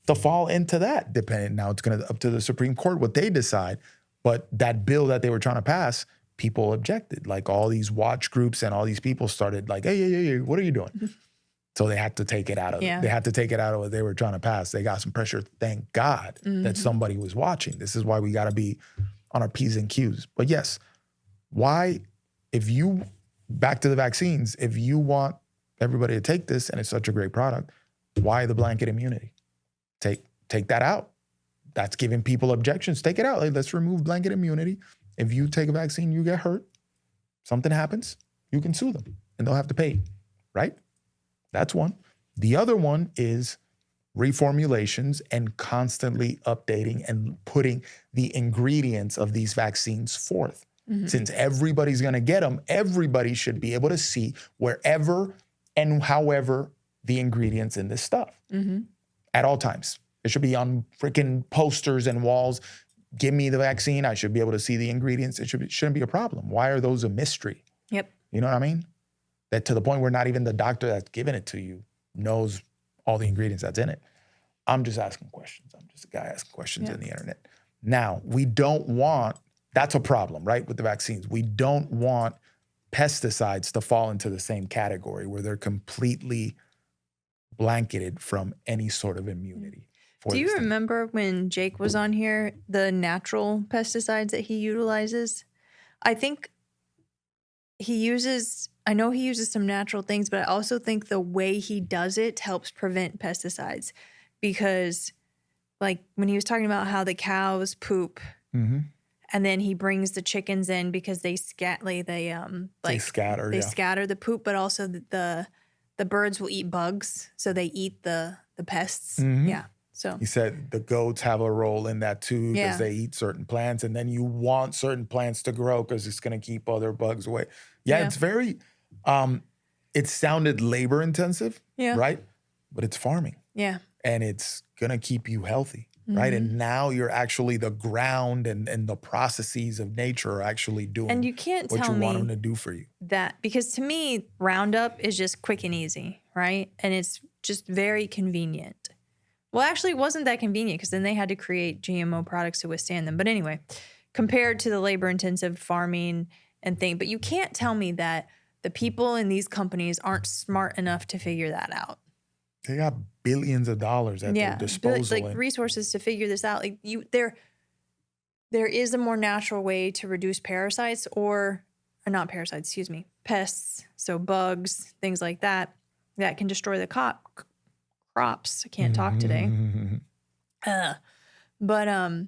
to fall into that, depending. Now it's going to up to the Supreme Court what they decide. But that bill that they were trying to pass people objected. Like all these watch groups and all these people started like, hey, what are you doing? So they had to take it out of Yeah. They had to take it out of what they were trying to pass. They got some pressure. Thank God that somebody was watching. This is why we got to be on our P's and Q's. But yes, why, back to the vaccines, if you want everybody to take this and it's such a great product, why the blanket immunity? Take that out. That's giving people objections. Take it out. Like, let's remove blanket immunity. If you take a vaccine, you get hurt, something happens, you can sue them and they'll have to pay, right? That's one. The other one is reformulations and constantly updating and putting the ingredients of these vaccines forth. Since everybody's going to get them, everybody should be able to see wherever and however the ingredients in this stuff at all times. It should be on freaking posters and walls. Give me the vaccine. I should be able to see the ingredients. Shouldn't be a problem. Why are those a mystery? Yep. You know what I mean? That to the point where not even the doctor that's giving it to you knows all the ingredients that's in it. I'm just asking questions. I'm just a guy asking questions on the internet. Now, that's a problem, right, with the vaccines. We don't want pesticides to fall into the same category where they're completely blanketed from any sort of immunity. Do you remember when Jake was on here, the natural pesticides that he utilizes? I think I know he uses some natural things, but I also think the way he does it helps prevent pesticides. Because like when he was talking about how the cows poop and then he brings the chickens in because they scatter the poop, but also the birds will eat bugs. So they eat the pests. Yeah. So he said the goats have a role in that too because they eat certain plants, and then you want certain plants to grow because it's going to keep other bugs away. Yeah, it's very, it sounded labor intensive, right? But it's farming. Yeah. And it's going to keep you healthy, right? And now you're actually the ground and the processes of nature are actually doing and you can't what tell you me want them to do for you. That, because to me, Roundup is just quick and easy, right? And it's just very convenient. Well, actually, it wasn't that convenient because then they had to create GMO products to withstand them. But anyway, compared to the labor-intensive farming and thing, but you can't tell me that the people in these companies aren't smart enough to figure that out. They got billions of dollars at their disposal. Like resources to figure this out. Like there is a more natural way to reduce parasites or not parasites, excuse me, pests. So bugs, things like that can destroy the crops. I can't talk today. But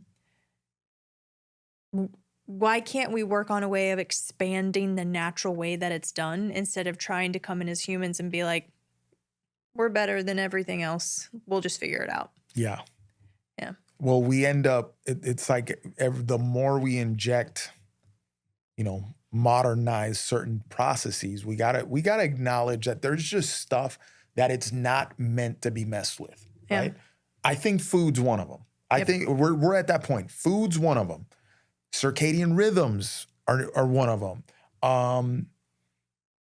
why can't we work on a way of expanding the natural way that it's done instead of trying to come in as humans and be like, we're better than everything else. We'll just figure it out. Yeah. Yeah. Well, we end up, it's like the more we inject, modernize certain processes, we gotta acknowledge that there's just stuff that it's not meant to be messed with, right? I think food's one of them. I think we're at that point. Food's one of them. Circadian rhythms are one of them.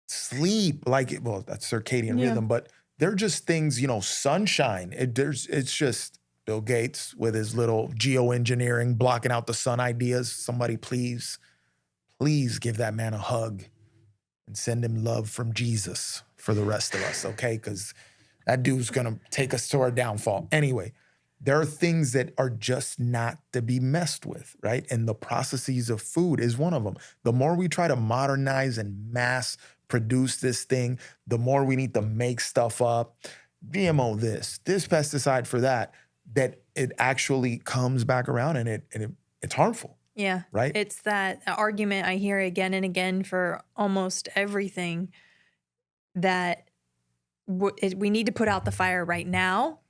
Sleep, that's circadian rhythm, but they're just things, sunshine. It's just Bill Gates with his little geoengineering, blocking out the sun ideas. Somebody please give that man a hug and send him love from Jesus for the rest of us, okay? Because that dude's going to take us to our downfall. Anyway, there are things that are just not to be messed with, right? And the processes of food is one of them. The more we try to modernize and mass produce this thing, the more we need to make stuff up. GMO this pesticide for that it actually comes back around and it's harmful. Yeah. Right? It's that argument I hear again and again for almost everything that we need to put out the fire right now,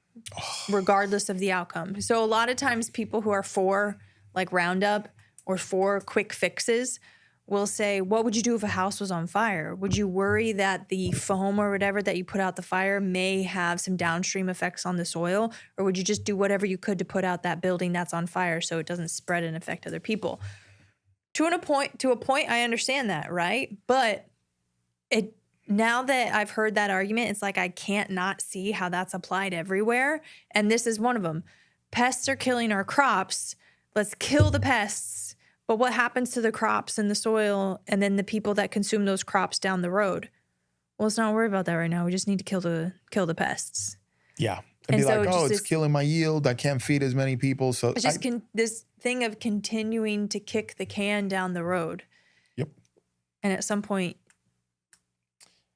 regardless of the outcome. So a lot of times people who are for like Roundup or for quick fixes will say, what would you do if a house was on fire? Would you worry that the foam or whatever that you put out the fire may have some downstream effects on the soil? Or would you just do whatever you could to put out that building that's on fire so it doesn't spread and affect other people? To a point, I understand that, right? But now that I've heard that argument, it's like I can't not see how that's applied everywhere. And this is one of them. Pests are killing our crops. Let's kill the pests But what happens to the crops and the soil and then the people that consume those crops down the road? Well, let's not worry about that right now. We just need to kill the pests. Yeah. And And be so like, oh, just it's this, killing my yield. I can't feed as many people. So it's just this thing of continuing to kick the can down the road. Yep. And at some point,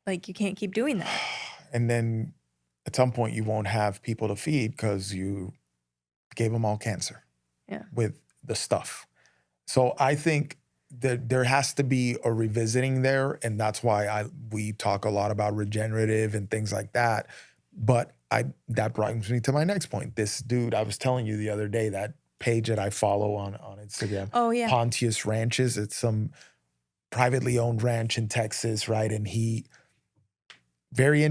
like, you can't keep doing that. And then at some point you won't have people to feed because you gave them all cancer. Yeah. With the stuff. So I think that there has to be a revisiting there. And that's why we talk a lot about regenerative and things like that. But that brings me to my next point. This dude, I was telling you the other day, that page that I follow on Instagram. Oh, yeah. Pontius Ranches. It's some privately owned ranch in Texas, right? And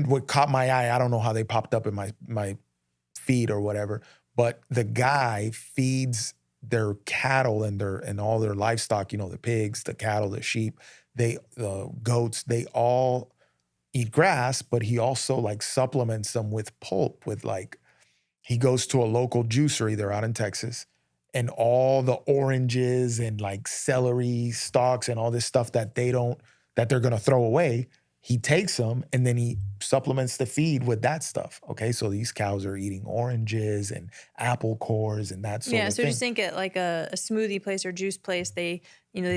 what caught my eye, I don't know how they popped up in my feed or whatever, but the guy feeds their cattle and all their livestock, the pigs, the cattle, the sheep, the goats, they all eat grass, but he also like supplements them with pulp he goes to a local juicery, they're out in Texas, and all the oranges and like celery stalks and all this stuff that they're going to throw away, he takes them and then he supplements the feed with that stuff. Okay, so these cows are eating oranges and apple cores and that sort of thing. Yeah, so just think it like a smoothie place or juice place. They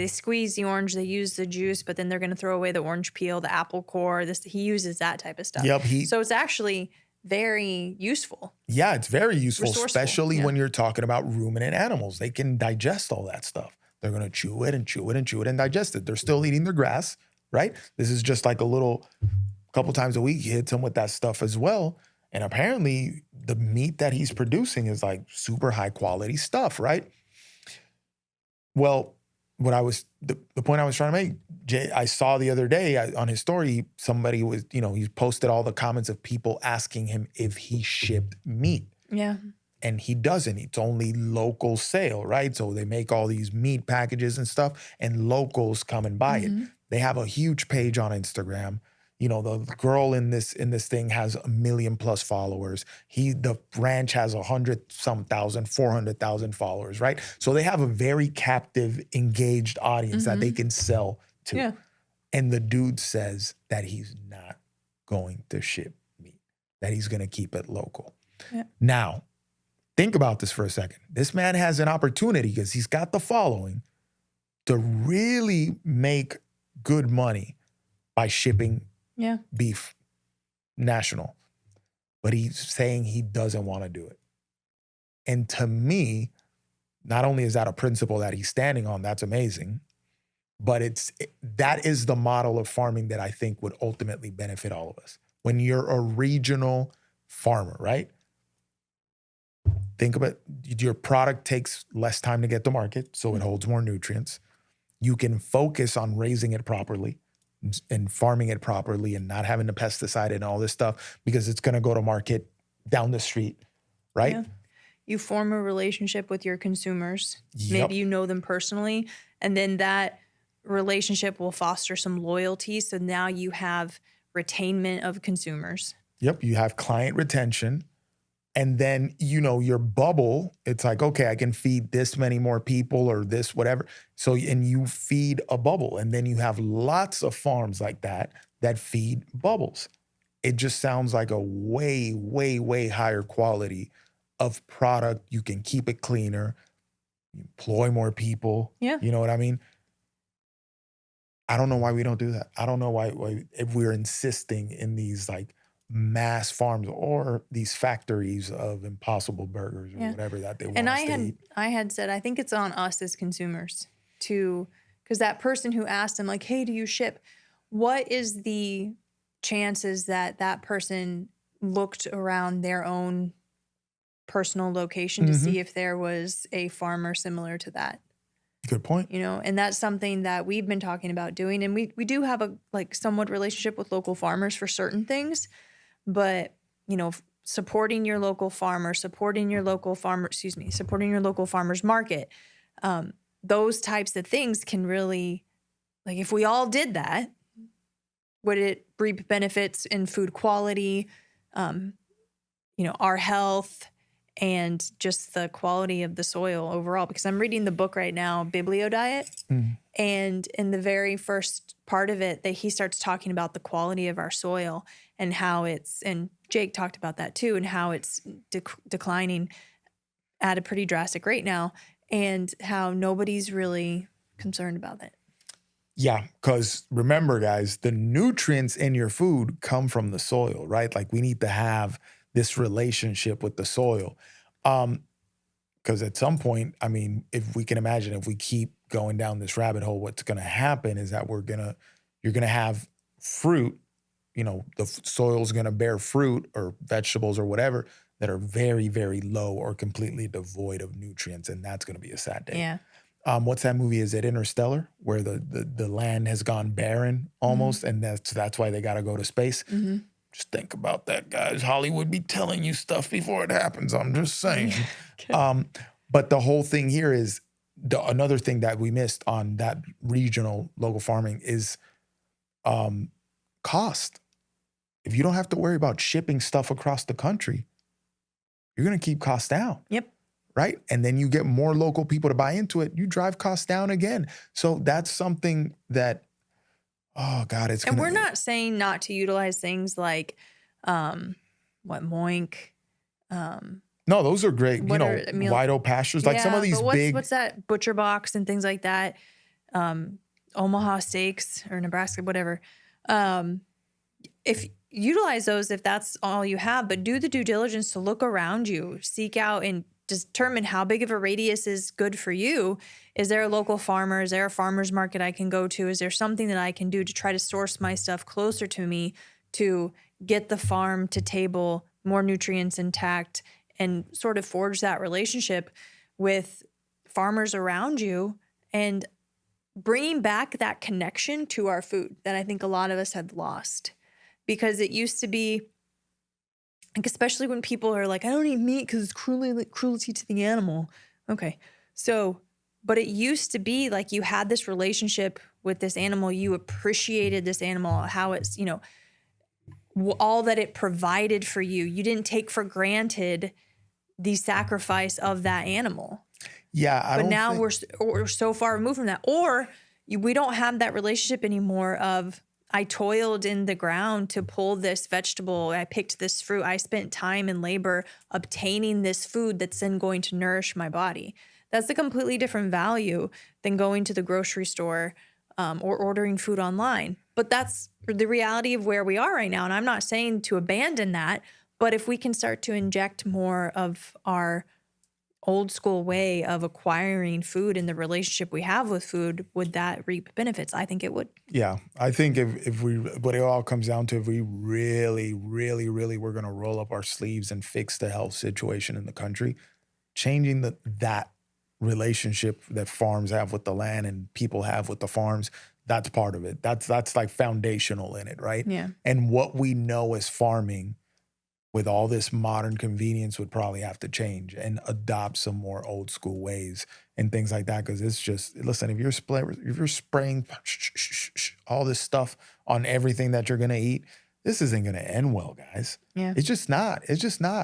squeeze the orange, they use the juice, but then they're going to throw away the orange peel, the apple core. He uses that type of stuff. Yep. So it's actually very useful. Yeah, it's very useful, Resourceful, especially when you're talking about ruminant animals. They can digest all that stuff. They're going to chew it and chew it and chew it and digest it. They're still eating their grass, right? This is just like a couple times a week, he hits them with that stuff as well. And apparently the meat that he's producing is like super high quality stuff, right? Well, the point I was trying to make, Jay, I saw the other day on his story, somebody was, he posted all the comments of people asking him if he shipped meat. Yeah. And he doesn't. It's only local sale, right? So they make all these meat packages and stuff, and locals come and buy it. They have a huge page on Instagram. The girl in this thing has 1 million+ followers. The ranch has 100-some thousand, 400,000 followers, right? So they have a very captive, engaged audience that they can sell to. Yeah. And the dude says that he's not going to ship meat, that he's going to keep it local. Yeah. Now, think about this for a second. This man has an opportunity because he's got the following to really make good money by shipping beef national. But he's saying he doesn't want to do it. And to me, not only is that a principle that he's standing on, that's amazing, but that is the model of farming that I think would ultimately benefit all of us. When you're a regional farmer, right? Think about your product takes less time to get to market, so it holds more nutrients. You can focus on raising it properly and farming it properly and not having the pesticide and all this stuff because it's going to go to market down the street, right? Yeah. You form a relationship with your consumers. Yep. Maybe you know them personally, and then that relationship will foster some loyalty. So now you have retainment of consumers. Yep. You have client retention. And then, your bubble, it's like, okay, I can feed this many more people or this, whatever. So, and you feed a bubble. And then you have lots of farms like that feed bubbles. It just sounds like a way, way, way higher quality of product. You can keep it cleaner, employ more people. Yeah. You know what I mean? I don't know why we don't do that. I don't know why if we're insisting in these like mass farms or these factories of Impossible Burgers or whatever that they want us to eat. I had said, I think it's on us as consumers because that person who asked him like, hey, do you ship? What is the chances that person looked around their own personal location to see if there was a farmer similar to that? Good point. And that's something that we've been talking about doing. And we do have a somewhat relationship with local farmers for certain things. But, supporting your local farmer, supporting your local farmer's market, those types of things can really, if we all did that, would it reap benefits in food quality, our health, and just the quality of the soil overall. Because I'm reading the book right now, Biblio Diet. And in the very first part of it, that he starts talking about the quality of our soil and how it's, and Jake talked about that too, and how it's declining at a pretty drastic rate now, and how nobody's really concerned about it. Yeah, because remember, guys, the nutrients in your food come from the soil, right? Like we need to have this relationship with the soil. Because at some point, I mean, if we can imagine, if we keep going down this rabbit hole, what's going to happen is that you're going to have fruit, you know, the soil's going to bear fruit or vegetables or whatever that are very, very low or completely devoid of nutrients. And that's going to be a sad day. Yeah. What's that movie? Is it Interstellar, where the land has gone barren almost, and that's why they got to go to space? Just think about that, guys. Hollywood be telling you stuff before it happens. I'm just saying. But the whole thing here is another thing that we missed on that regional local farming is cost. If you don't have to worry about shipping stuff across the country, you're going to keep costs down. Yep. Right? And then you get more local people to buy into it. You drive costs down again. So that's something that, oh God, it's. And we're not saying not to utilize things like, Moink. No, those are great. White oak pastures, like some of these big. What's that? Butcher Box and things like that. Omaha Steaks or Nebraska, whatever. If utilize those, if that's all you have, but do the due diligence to look around you, seek out and determine how big of a radius is good for you. Is there a local farmer? Is there a farmer's market I can go to? Is there something that I can do to try to source my stuff closer to me to get the farm to table, more nutrients intact, and sort of forge that relationship with farmers around you and bringing back that connection to our food that I think a lot of us have lost? Because it used to be, like, especially when people are like, I don't eat meat because it's cruelty to the animal. Okay. So, but it used to be like you had this relationship with this animal. You appreciated this animal, how it's, all that it provided for you. You didn't take for granted the sacrifice of that animal. Yeah. But now we're so far removed from that. Or we don't have that relationship anymore of, I toiled in the ground to pull this vegetable. I picked this fruit. I spent time and labor obtaining this food that's then going to nourish my body. That's a completely different value than going to the grocery store or ordering food online. But that's the reality of where we are right now. And I'm not saying to abandon that, but if we can start to inject more of our old school way of acquiring food and the relationship we have with food, would that reap benefits? I think it would. Yeah. I think if we, what it all comes down to, if we really, really, really we're going to roll up our sleeves and fix the health situation in the country, changing that relationship that farms have with the land and people have with the farms, that's part of it. That's like foundational in it, right? Yeah. And what we know as farming with all this modern convenience would probably have to change and adopt some more old school ways and things like that. Cause it's just, listen, if you're spraying all this stuff on everything that you're going to eat, this isn't going to end well, guys. Yeah. It's just not.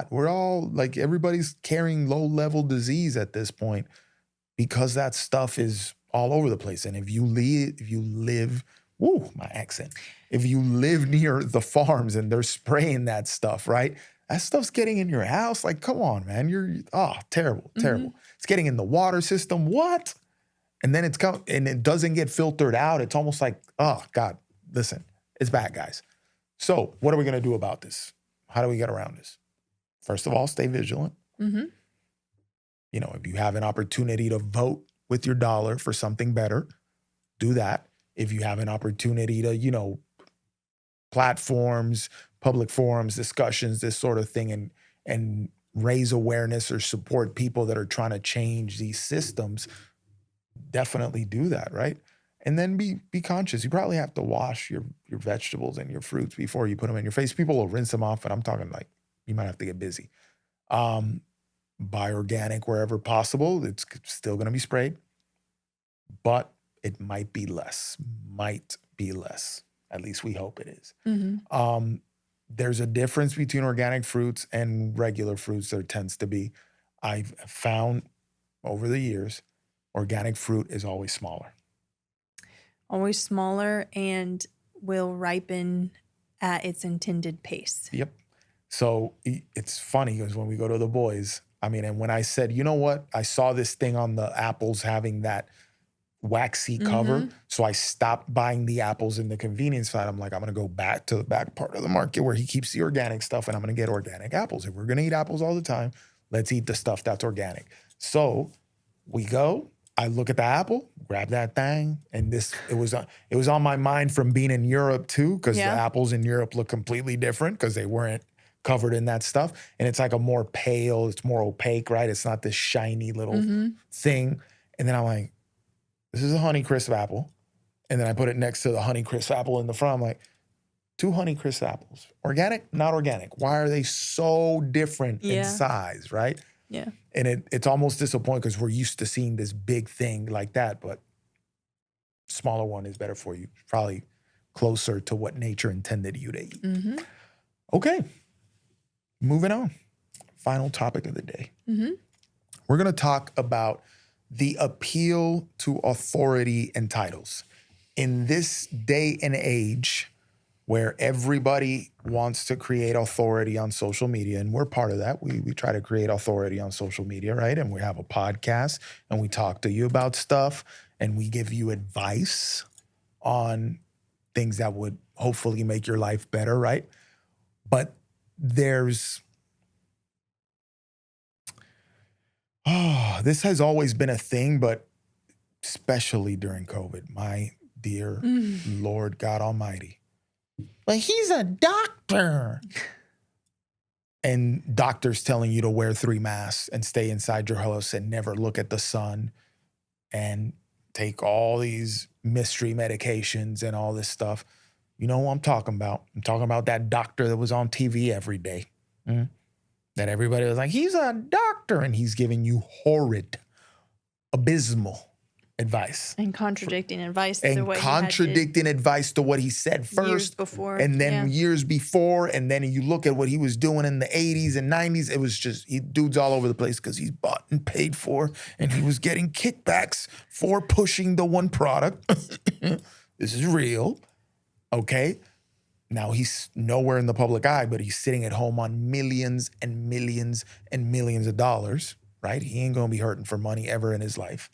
We're all like, everybody's carrying low level disease at this point because that stuff is all over the place. And if you live, woo, my accent. If you live near the farms and they're spraying that stuff, right? That stuff's getting in your house. Like, come on, man. Terrible. It's getting in the water system. What? And then and it doesn't get filtered out. It's almost like, oh God, listen, it's bad, guys. So what are we going to do about this? How do we get around this? First of all, stay vigilant. If you have an opportunity to vote with your dollar for something better, do that. If you have an opportunity to, platforms, public forums, discussions, this sort of thing, and raise awareness or support people that are trying to change these systems, definitely do that, right? And then be conscious. You probably have to wash your vegetables and your fruits before you put them in your face. People will rinse them off, and I'm talking like you might have to get busy. Buy organic wherever possible. It's still going to be sprayed, but it might be less. At least we hope it is. there's a difference between organic fruits and regular fruits. There tends to be. I've found over the years, organic fruit is always smaller. Always smaller and will ripen at its intended pace. Yep. So it's funny because when we go to the boys, I mean, and when I said, you know what, I saw this thing on the apples having that waxy cover. So I stopped buying the apples in the convenience side. I'm like, I'm going to go back to the back part of the market where he keeps the organic stuff and I'm going to get organic apples. If we're going to eat apples all the time, let's eat the stuff that's organic. So we go, I look at the apple, grab that thing, and it was on my mind from being in Europe too, because the apples in Europe look completely different because they weren't covered in that stuff. And it's like a more pale, it's more opaque, right? It's not this shiny little thing. And then I'm like, this is a Honeycrisp apple. And then I put it next to the Honeycrisp apple in the front. I'm like, 2 Honeycrisp apples. Organic, not organic. Why are they so different in size, right? Yeah. And it's almost disappointing because we're used to seeing this big thing like that, but smaller one is better for you. Probably closer to what nature intended you to eat. Okay. Moving on. Final topic of the day. We're going to talk about the appeal to authority and titles. In this day and age where everybody wants to create authority on social media, and we're part of that. We try to create authority on social media, right? And we have a podcast, and we talk to you about stuff, and we give you advice on things that would hopefully make your life better, right? But this has always been a thing, but especially during COVID, my dear Lord God Almighty. But he's a doctor. And doctors telling you to wear 3 masks and stay inside your house and never look at the sun and take all these mystery medications and all this stuff. You know who I'm talking about. I'm talking about that doctor that was on TV every day. That everybody was like, he's a doctor. And he's giving you horrid, abysmal advice. And contradicting advice. And contradicting advice to what he said first. Years before. And then years before. And then you look at what he was doing in the 80s and 90s. It was just, dude's all over the place because he's bought and paid for. And he was getting kickbacks for pushing the one product. This is real. Okay. Now he's nowhere in the public eye, but he's sitting at home on millions and millions and millions of dollars, right? He ain't going to be hurting for money ever in his life.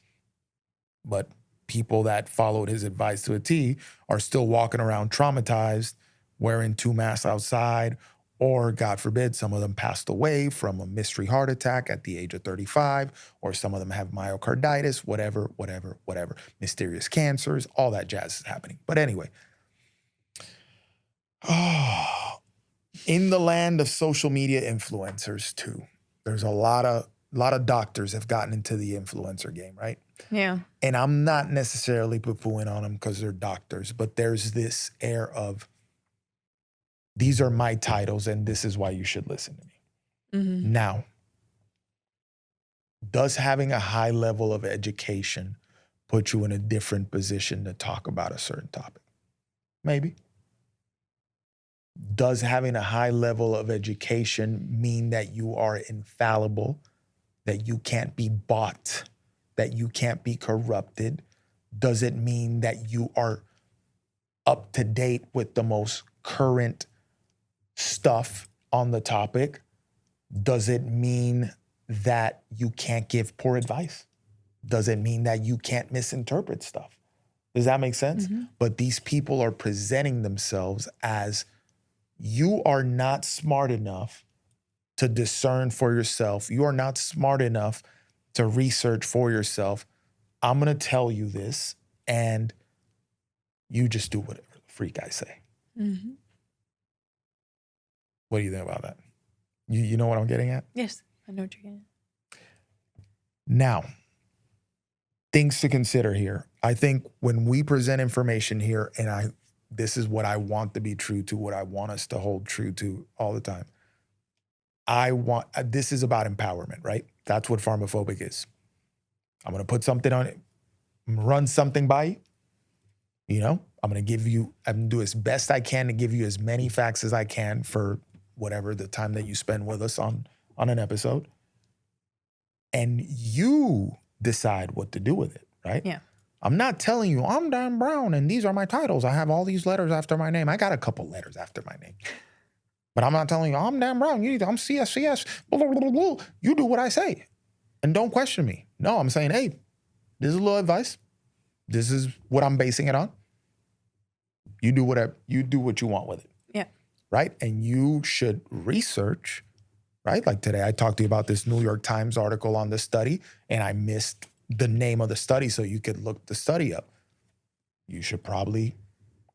But people that followed his advice to a T are still walking around traumatized, wearing 2 masks outside, or God forbid, some of them passed away from a mystery heart attack at the age of 35, or some of them have myocarditis, whatever, mysterious cancers, all that jazz is happening. But anyway, in the land of social media influencers too, there's a lot of doctors have gotten into the influencer game, right? Yeah. And I'm not necessarily poo-pooing on them because they're doctors, but there's this air of, these are my titles and this is why you should listen to me. Now, does having a high level of education put you in a different position to talk about a certain topic? Maybe. Does having a high level of education mean that you are infallible, that you can't be bought, that you can't be corrupted? Does it mean that you are up to date with the most current stuff on the topic? Does it mean that you can't give poor advice? Does it mean that you can't misinterpret stuff? Does that make sense? But these people are presenting themselves as, you are not smart enough to discern for yourself. You are not smart enough to research for yourself. I'm going to tell you this, and you just do whatever the freak I say. What do you think about that? You know what I'm getting at? Yes, I know what you're getting at. Now, things to consider here. I think when we present information here, and this is what I want to be true to, what I want us to hold true to all the time. This is about empowerment, right? That's what PharmaPhobic is. I'm going to put something on it, run something by you. You know, I'm going to do as best I can to give you as many facts as I can for whatever the time that you spend with us on an episode. And you decide what to do with it, right? Yeah. I'm not telling you I'm Dan Brown and these are my titles. I have all these letters after my name. I got a couple letters after my name. But I'm not telling you I'm Dan Brown. I'm CSCS. Blah, blah, blah, blah. You do what I say. And don't question me. No, I'm saying, hey, this is a little advice. This is what I'm basing it on. You do what you want with it. Yeah. Right? And you should research, right? Like today I talked to you about this New York Times article on the study and I missed the name of the study so you could look the study up. You should probably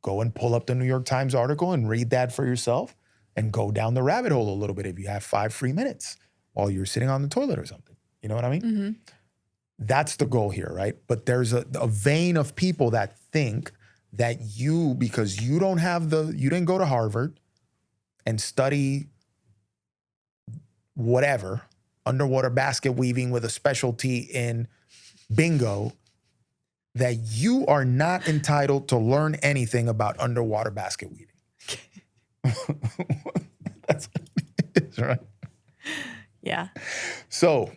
go and pull up the New York Times article and read that for yourself and go down the rabbit hole a little bit if you have 5 free minutes while you're sitting on the toilet or something. You know what I mean? Mm-hmm. That's the goal here, right? But there's a vein of people that think that because you didn't go to Harvard and study whatever, underwater basket weaving with a specialty in bingo, that you are not entitled to learn anything about underwater basket weaving. That's what it is, right? Yeah. So,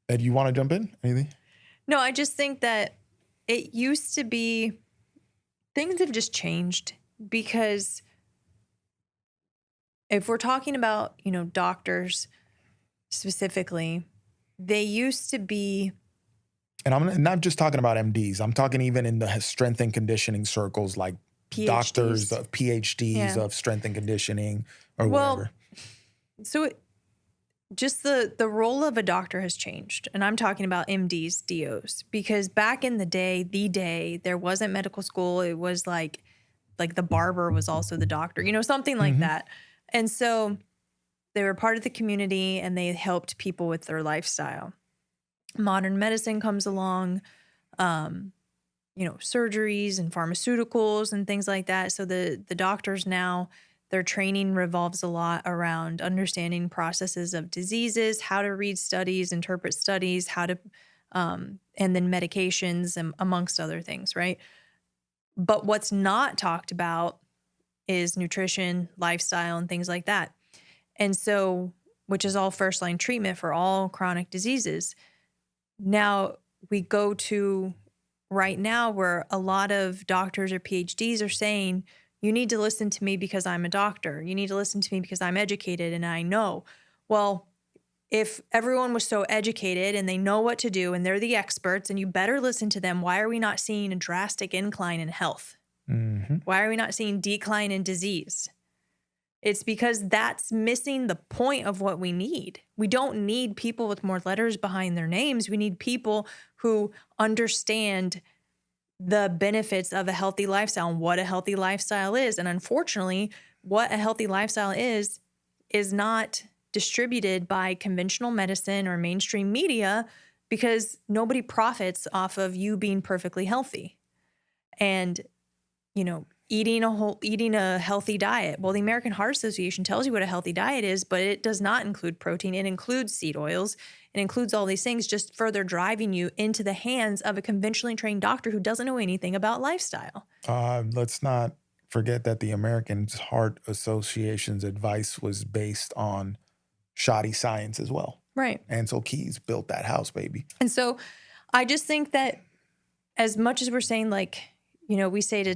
Ed, you want to jump in? Anything? No, I just think that it used to be, things have just changed because if we're talking about, doctors specifically, they used to be. And I'm not just talking about MDs. I'm talking even in the strength and conditioning circles, like PhDs. Doctors of PhDs Yeah. of strength and conditioning or Well, whatever. So just the role of a doctor has changed. And I'm talking about MDs, DOs, because back in the day, there wasn't medical school. It was like the barber was also the doctor, something like that. And so they were part of the community and they helped people with their lifestyle. Modern medicine comes along, surgeries and pharmaceuticals and things like that. So the doctors now, their training revolves a lot around understanding processes of diseases, how to read studies, interpret studies, how to, and then medications and amongst other things, right? But what's not talked about is nutrition, lifestyle, and things like that. And so, which is all first line treatment for all chronic diseases. Now we go to right now where a lot of doctors or PhDs are saying, you need to listen to me because I'm a doctor. You need to listen to me because I'm educated and I know. Well, if everyone was so educated and they know what to do and they're the experts and you better listen to them, why are we not seeing a drastic incline in health? Mm-hmm. Why are we not seeing decline in disease? It's because that's missing the point of what we need. We don't need people with more letters behind their names. We need people who understand the benefits of a healthy lifestyle and what a healthy lifestyle is. And unfortunately, what a healthy lifestyle is not distributed by conventional medicine or mainstream media because nobody profits off of you being perfectly healthy. And, eating a healthy diet. Well, the American Heart Association tells you what a healthy diet is, but it does not include protein. It includes seed oils. It includes all these things, just further driving you into the hands of a conventionally trained doctor who doesn't know anything about lifestyle. Let's not forget that the American Heart Association's advice was based on shoddy science as well. Right. Ansel Keys built that house, baby. And so I just think that as much as we're saying, we say to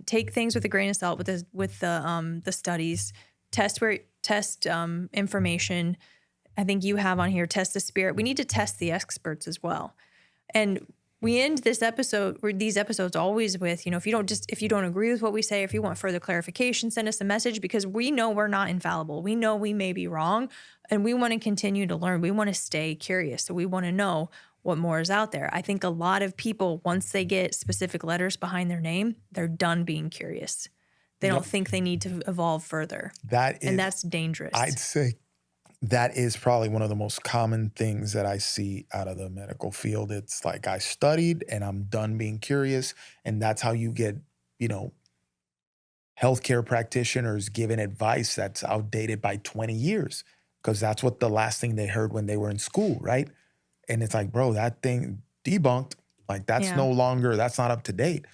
take things with a grain of salt with the studies, test information. I think you have on here, test the spirit. We need to test the experts as well. And we end these episodes always with, if you don't agree with what we say, if you want further clarification, send us a message because we know we're not infallible. We know we may be wrong and we want to continue to learn. We want to stay curious. So we want to know what more is out there. I think a lot of people, once they get specific letters behind their name, they're done being curious. They don't think they need to evolve further. And that's dangerous. I'd say that is probably one of the most common things that I see out of the medical field. It's like I studied and I'm done being curious. And that's how you get, healthcare practitioners giving advice that's outdated by 20 years because that's what the last thing they heard when they were in school, right? And it's like, bro, that thing debunked. Like that's no longer, that's not up to date.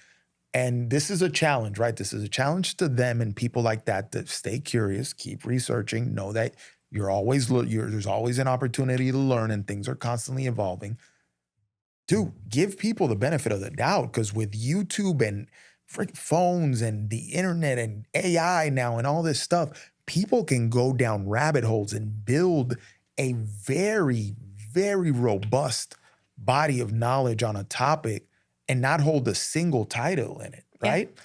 And this is a challenge, right? This is a challenge to them and people like that stay curious, keep researching, know that there's always an opportunity to learn and things are constantly evolving. Two, give people the benefit of the doubt, because with YouTube and phones and the internet and AI now and all this stuff, people can go down rabbit holes and build a very, very robust body of knowledge on a topic and not hold a single title in it, right? Yeah.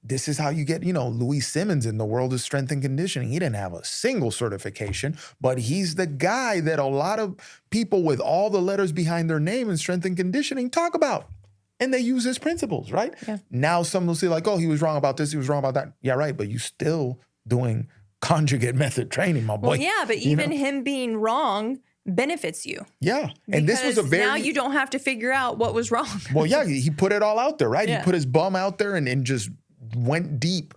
This is how you get, Louis Simmons in the world of strength and conditioning. He didn't have a single certification, but he's the guy that a lot of people with all the letters behind their name in strength and conditioning talk about. And they use his principles, right? Yeah. Now some will say like, oh, he was wrong about this, he was wrong about that. Yeah, right, but you still doing conjugate method training, my boy. Well, yeah, but even him being wrong benefits you. Yeah. And this was now you don't have to figure out what was wrong. Well, yeah, he put it all out there, right? Yeah. He put his bum out there and just went deep.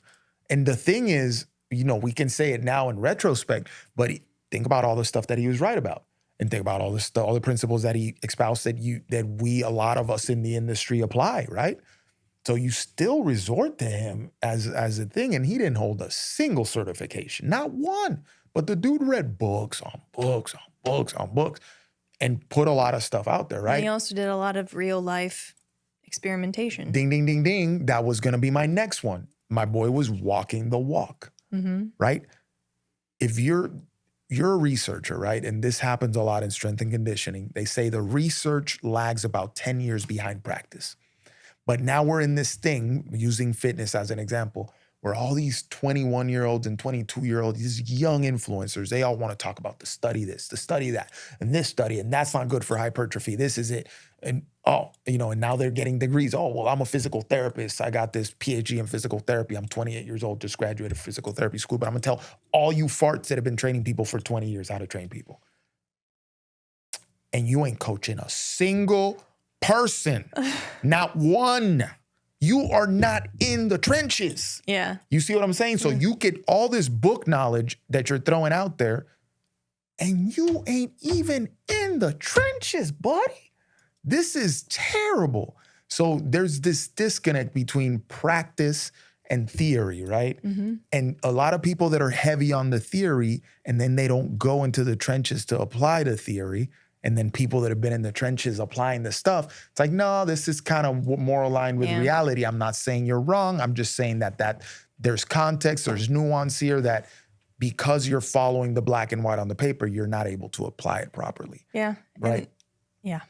And the thing is, we can say it now in retrospect, but think about all the stuff that he was right about. And think about all the principles that he espoused that a lot of us in the industry apply, right? So you still resort to him as a thing. And he didn't hold a single certification, not one. But the dude read books on books on books on books and put a lot of stuff out there, right? And he also did a lot of real life experimentation. Ding, ding, ding, ding. That was going to be my next one. My boy was walking the walk, right? If you're a researcher, right? And this happens a lot in strength and conditioning. They say the research lags about 10 years behind practice. But now we're in this thing, using fitness as an example, where all these 21-year-olds and 22-year-olds, these young influencers, they all want to talk about the study this, the study that, and this study, and that's not good for hypertrophy. This is it. And and now they're getting degrees. Oh, well, I'm a physical therapist. I got this PhD in physical therapy. I'm 28 years old, just graduated physical therapy school, but I'm gonna tell all you farts that have been training people for 20 years how to train people. And you ain't coaching a single person, not one. You are not in the trenches. Yeah. You see what I'm saying? So you get all this book knowledge that you're throwing out there, and you ain't even in the trenches, buddy. This is terrible. So there's this disconnect between practice and theory, right? And a lot of people that are heavy on the theory, and then they don't go into the trenches to apply the theory. And then people that have been in the trenches applying the stuff, it's like, no, this is kind of more aligned with reality. I'm not saying you're wrong. I'm just saying that there's context, there's nuance here that because you're following the black and white on the paper, you're not able to apply it properly. Yeah. Right? Yeah.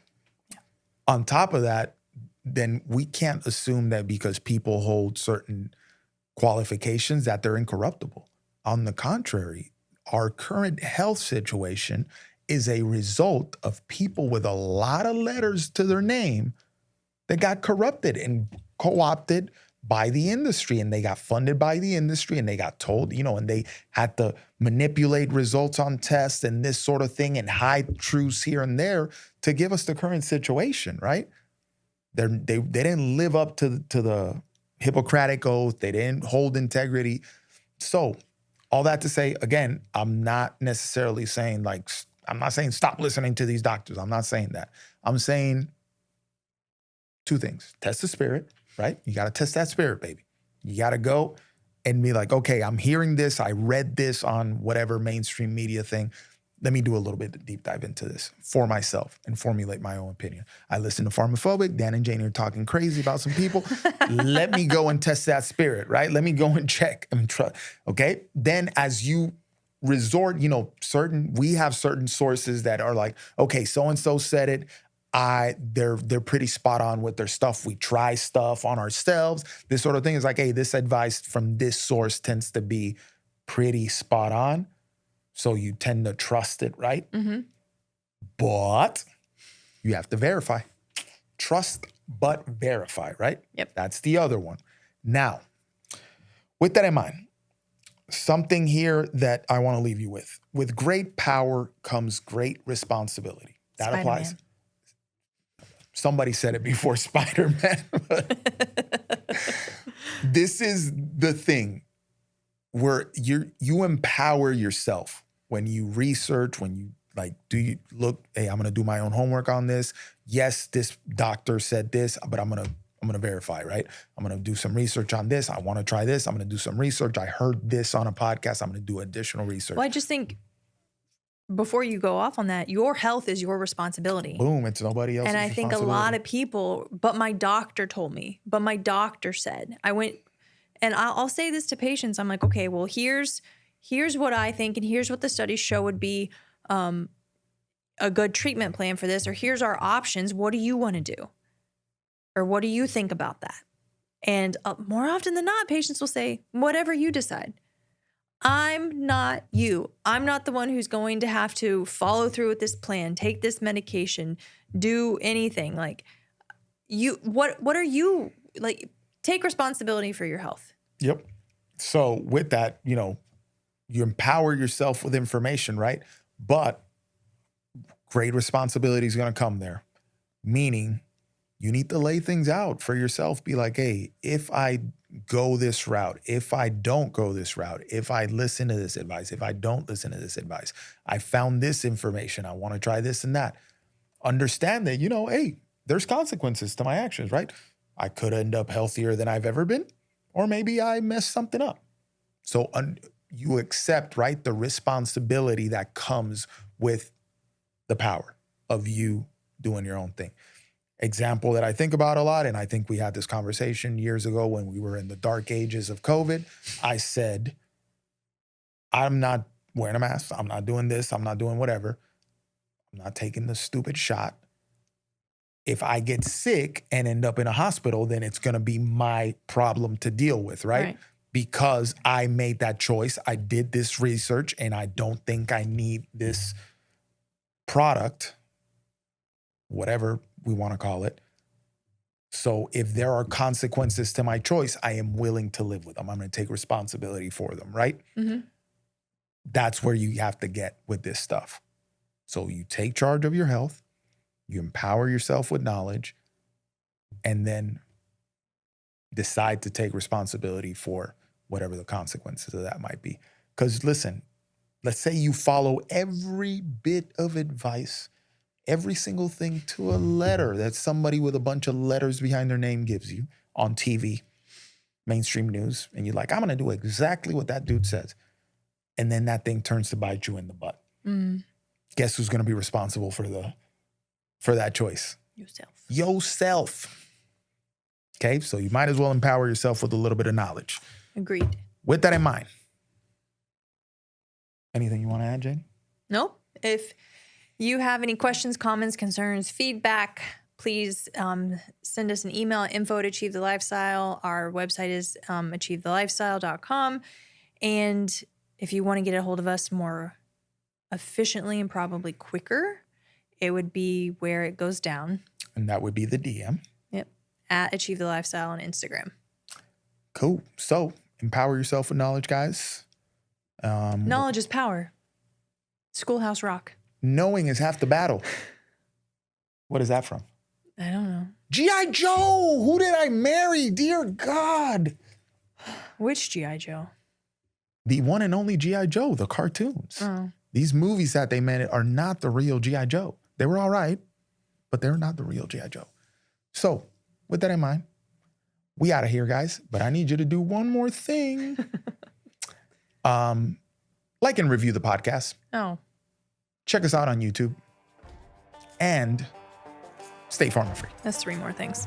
On top of that, then we can't assume that because people hold certain qualifications that they're incorruptible. On the contrary, our current health situation is a result of people with a lot of letters to their name that got corrupted and co-opted by the industry, and they got funded by the industry, and they got told, and they had to manipulate results on tests and this sort of thing and hide truths here and there to give us the current situation, right? They didn't live up to the Hippocratic oath. They didn't hold integrity. So all that to say, again, I'm not necessarily saying I'm not saying stop listening to these doctors. I'm not saying that. I'm saying two things. Test the spirit, right? You got to test that spirit, baby. You got to go and be like, okay, I'm hearing this. I read this on whatever mainstream media thing. Let me do a little bit of deep dive into this for myself and formulate my own opinion. I listen to PharmaPhobic. Dan and Janie are talking crazy about some people. Let me go and test that spirit, right? Let me go and check and trust. Okay? Then as you resort, we have certain sources that are like, okay, so-and-so said it. They're pretty spot on with their stuff. We try stuff on ourselves. This sort of thing is like, hey, this advice from this source tends to be pretty spot on. So you tend to trust it, right? But you have to verify. Trust, but verify, right? Yep. That's the other one. Now, with that in mind, something here that I want to leave you with. With great power comes great responsibility. That Spider-Man. applies. Somebody said it before Spider-Man. This is the thing where you empower yourself when you research, when you hey, I'm going to do my own homework on this. Yes, this doctor said this, but I'm going I'm going to verify, right? I'm going to do some research on this. I want to try this. I'm going to do some research. I heard this on a podcast. I'm going to do additional research. Well, I just think before you go off on that, your health is your responsibility. Boom, it's nobody else's And I think a lot of people, but my doctor told me, but my doctor said, I went, and I'll say this to patients. I'm like, okay, well, here's what I think, and here's what the studies show would be a good treatment plan for this, or here's our options. What do you want to do? Or what do you think about that? And more often than not, patients will say, whatever you decide. I'm not you. I'm not the one who's going to have to follow through with this plan, take this medication, do anything. Like, what are you, like, take responsibility for your health. Yep. So with that, you empower yourself with information, right? But great responsibility is going to come there, meaning you need to lay things out for yourself. Be like, hey, if I go this route, if I don't go this route, if I listen to this advice, if I don't listen to this advice, I found this information, I want to try this and that. Understand that, hey, there's consequences to my actions, right? I could end up healthier than I've ever been, or maybe I messed something up. So you accept, right, the responsibility that comes with the power of you doing your own thing. Example that I think about a lot, and I think we had this conversation years ago when we were in the dark ages of COVID. I said, I'm not wearing a mask. I'm not doing this. I'm not doing whatever. I'm not taking the stupid shot. If I get sick and end up in a hospital, then it's going to be my problem to deal with, right? Because I made that choice. I did this research, and I don't think I need this product, whatever we want to call it. So if there are consequences to my choice, I am willing to live with them. I'm going to take responsibility for them, right? Mm-hmm. That's where you have to get with this stuff. So you take charge of your health, you empower yourself with knowledge, and then decide to take responsibility for whatever the consequences of that might be. Because listen, let's say you follow every bit of advice, every single thing to a letter that somebody with a bunch of letters behind their name gives you on TV, mainstream news, and you're like, I'm going to do exactly what that dude says. And then that thing turns to bite you in the butt. Guess who's going to be responsible for that choice? Yourself. Okay, so you might as well empower yourself with a little bit of knowledge. Agreed. With that in mind, anything you want to add, Jane? No. If you have any questions, comments, concerns, feedback, please send us an email at info@achieve-the-lifestyle. Our website is achieve-the-lifestyle.com. And if you want to get a hold of us more efficiently and probably quicker, it would be where it goes down. And that would be the DM. Yep. At Achieve the Lifestyle on Instagram. Cool. So empower yourself with knowledge, guys. Knowledge is power. Schoolhouse Rock. Knowing is half the battle. What is that from? I don't know. G.I. Joe. Who did I marry? Dear God. Which G.I. Joe? The one and only G.I. Joe, the cartoons. Oh. These movies that they made are not the real G.I. Joe. They were all right, but they're not the real G.I. Joe. So with that in mind, we out of here, guys. But I need you to do one more thing. Like and review the podcast. Oh. Check us out on YouTube. And stay pharma-free. That's 3 more things.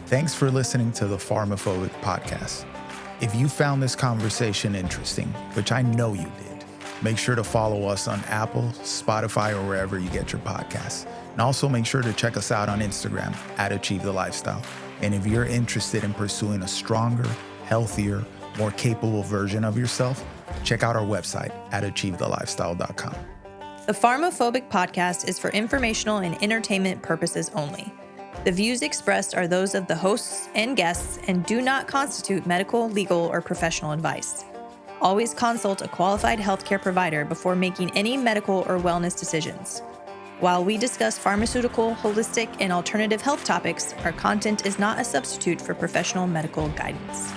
Thanks for listening to the PharmaPhobic podcast. If you found this conversation interesting, which I know you did, make sure to follow us on Apple, Spotify, or wherever you get your podcasts. And also make sure to check us out on Instagram at Achieve the Lifestyle. And if you're interested in pursuing a stronger, healthier, more capable version of yourself, check out our website at achieve-the-lifestyle.com. The PharmaPhobic podcast is for informational and entertainment purposes only. The views expressed are those of the hosts and guests and do not constitute medical, legal, or professional advice. Always consult a qualified healthcare provider before making any medical or wellness decisions. While we discuss pharmaceutical, holistic, and alternative health topics, our content is not a substitute for professional medical guidance.